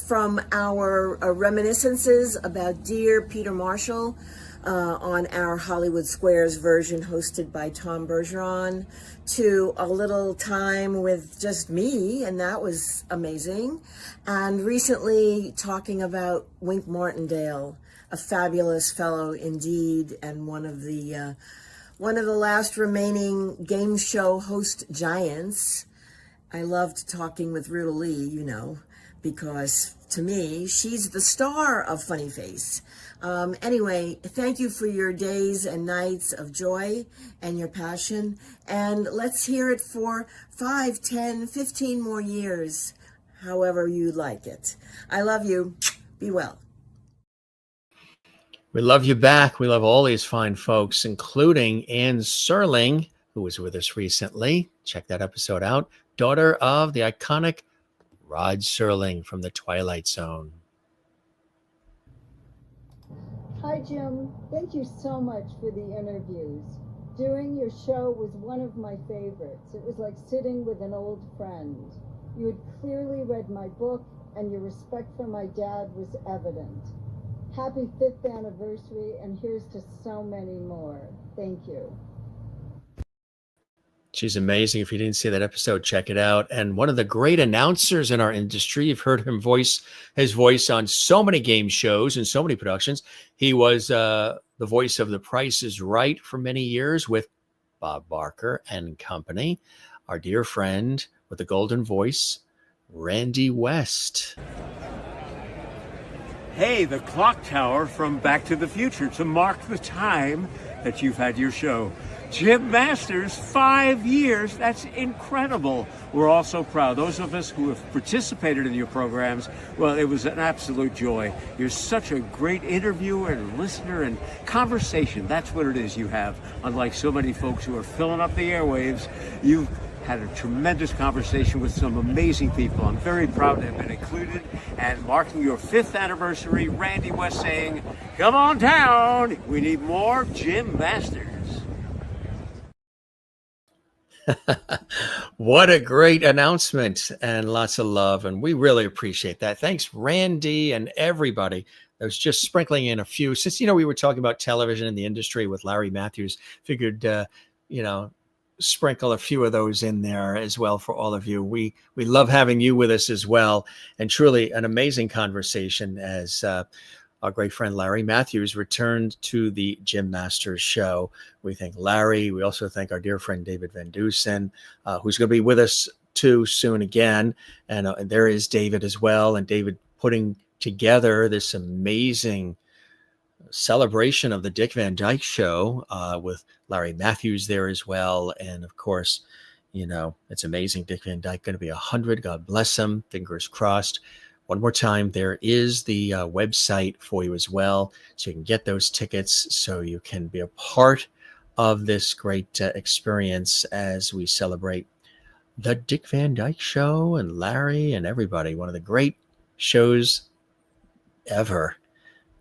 from our reminiscences about dear Peter Marshall on our Hollywood Squares version hosted by Tom Bergeron, to a little time with just me, and that was amazing. And recently talking about Wink Martindale, a fabulous fellow indeed, and one of the last remaining game show host giants. I loved talking with Ruta Lee, because to me, she's the star of Funny Face. Anyway, thank you for your days and nights of joy and your passion. And let's hear it for 5, 10, 15 more years, however you like it. I love you. Be well. We love you back. We love all these fine folks, including Anne Serling, who was with us recently. Check that episode out. Daughter of the iconic Rod Serling from The Twilight Zone. Hi, Jim. Thank you so much for the interviews. Doing your show was one of my favorites. It was like sitting with an old friend. You had clearly read my book, and your respect for my dad was evident. Happy 5th anniversary, and here's to so many more. Thank you. She's amazing. If you didn't see that episode, check it out. And one of the great announcers in our industry. You've heard him his voice on so many game shows and so many productions. He was the voice of The Price is Right for many years with Bob Barker and company. Our dear friend with the golden voice, Randy West. Hey, the clock tower from Back to the Future to mark the time that you've had your show. Jim Masters, 5 years. That's incredible. We're all so proud. Those of us who have participated in your programs, well, it was an absolute joy. You're such a great interviewer and listener and conversation. That's what it is you have. Unlike so many folks who are filling up the airwaves, you've had a tremendous conversation with some amazing people. I'm very proud to have been included. And marking your 5th anniversary, Randy West saying, come on down. We need more Jim Masters. What a great announcement, and lots of love. And we really appreciate that. Thanks, Randy, and everybody. I was just sprinkling in a few. Since, we were talking about television in the industry with Larry Mathews, figured, sprinkle a few of those in there as well for all of you. We love having you with us as well. And truly an amazing conversation as our great friend Larry Mathews returned to the Jim Masters Show. We thank Larry. We also thank our dear friend David Van Dusen, who's going to be with us too soon again. And there is David as well. And David putting together this amazing celebration of the Dick Van Dyke Show with Larry Mathews there as well. And of course, you know, it's amazing. Dick Van Dyke going to be 100. God bless him. Fingers crossed. One more time, there is the website for you as well. So you can get those tickets so you can be a part of this great experience as we celebrate the Dick Van Dyke Show and Larry and everybody. One of the great shows ever.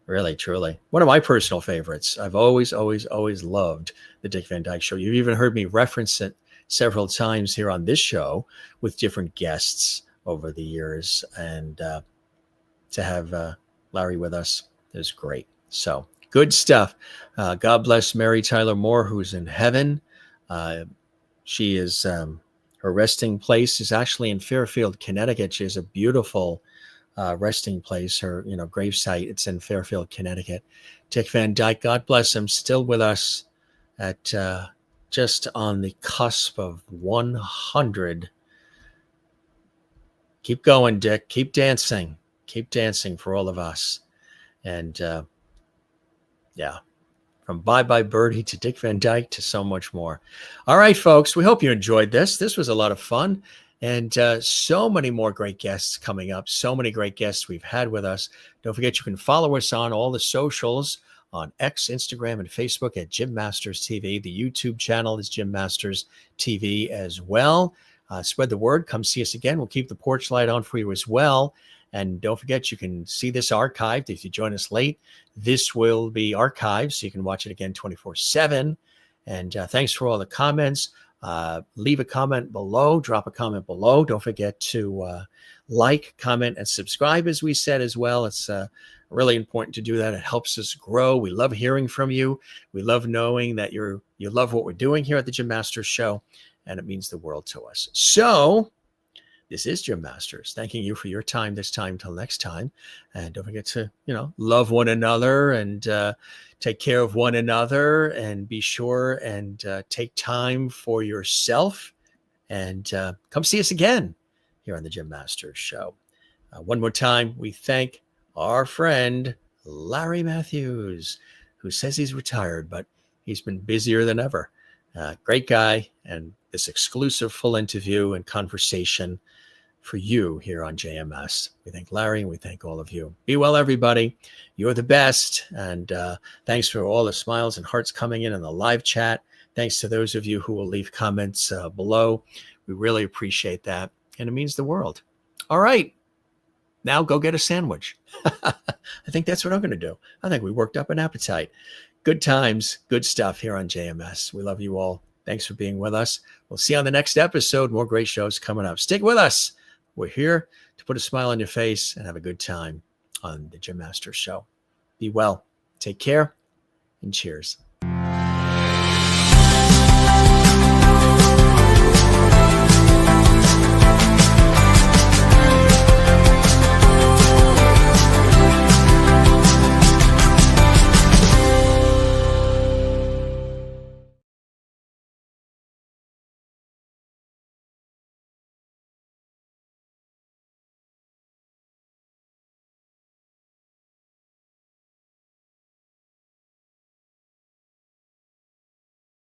Really, truly. One of my personal favorites. I've always loved the Dick Van Dyke Show. You've even heard me reference it several times here on this show with different guests over the years. And to have Larry with us is great. So good stuff. God bless Mary Tyler Moore, who's in heaven. She is, her resting place is actually in Fairfield, Connecticut. She has a beautiful resting place, her gravesite. It's in Fairfield, Connecticut. Dick Van Dyke, God bless him, still with us at just on the cusp of 100. Keep going, Dick. Keep dancing. Keep dancing for all of us. And yeah, from Bye Bye Birdie to Dick Van Dyke to so much more. All right, folks, we hope you enjoyed this. This was a lot of fun. And so many more great guests coming up. So many great guests we've had with us. Don't forget, you can follow us on all the socials on X, Instagram, and Facebook at Jim Masters TV. The YouTube channel is Jim Masters TV as well. Spread the word. Come see us again. We'll keep the porch light on for you as well. And don't forget, you can see this archived. If you join us late, this will be archived, so you can watch it again 24/7. And thanks for all the comments. Leave a comment below. Drop a comment below. Don't forget to like, comment, and subscribe, as we said as well. It's really important to do that. It helps us grow. We love hearing from you. We love knowing that you love what we're doing here at the Jim Masters Show, and it means the world to us. So this is Jim Masters thanking you for your time this time till next time. And don't forget to, love one another and take care of one another, and be sure and take time for yourself, and come see us again here on the Jim Masters Show. One more time, we thank our friend Larry Mathews, who says he's retired, but he's been busier than ever. Great guy, and this exclusive full interview and conversation for you here on JMS. We thank Larry, and we thank all of you. Be well, everybody. You're the best. And thanks for all the smiles and hearts coming in the live chat. Thanks to those of you who will leave comments below. We really appreciate that, and it means the world. All right. Now go get a sandwich. I think that's what I'm going to do. I think we worked up an appetite. Good times, good stuff here on JMS. We love you all. Thanks for being with us. We'll see you on the next episode. More great shows coming up. Stick with us. We're here to put a smile on your face and have a good time on the Jim Masters Show. Be well. Take care, and cheers.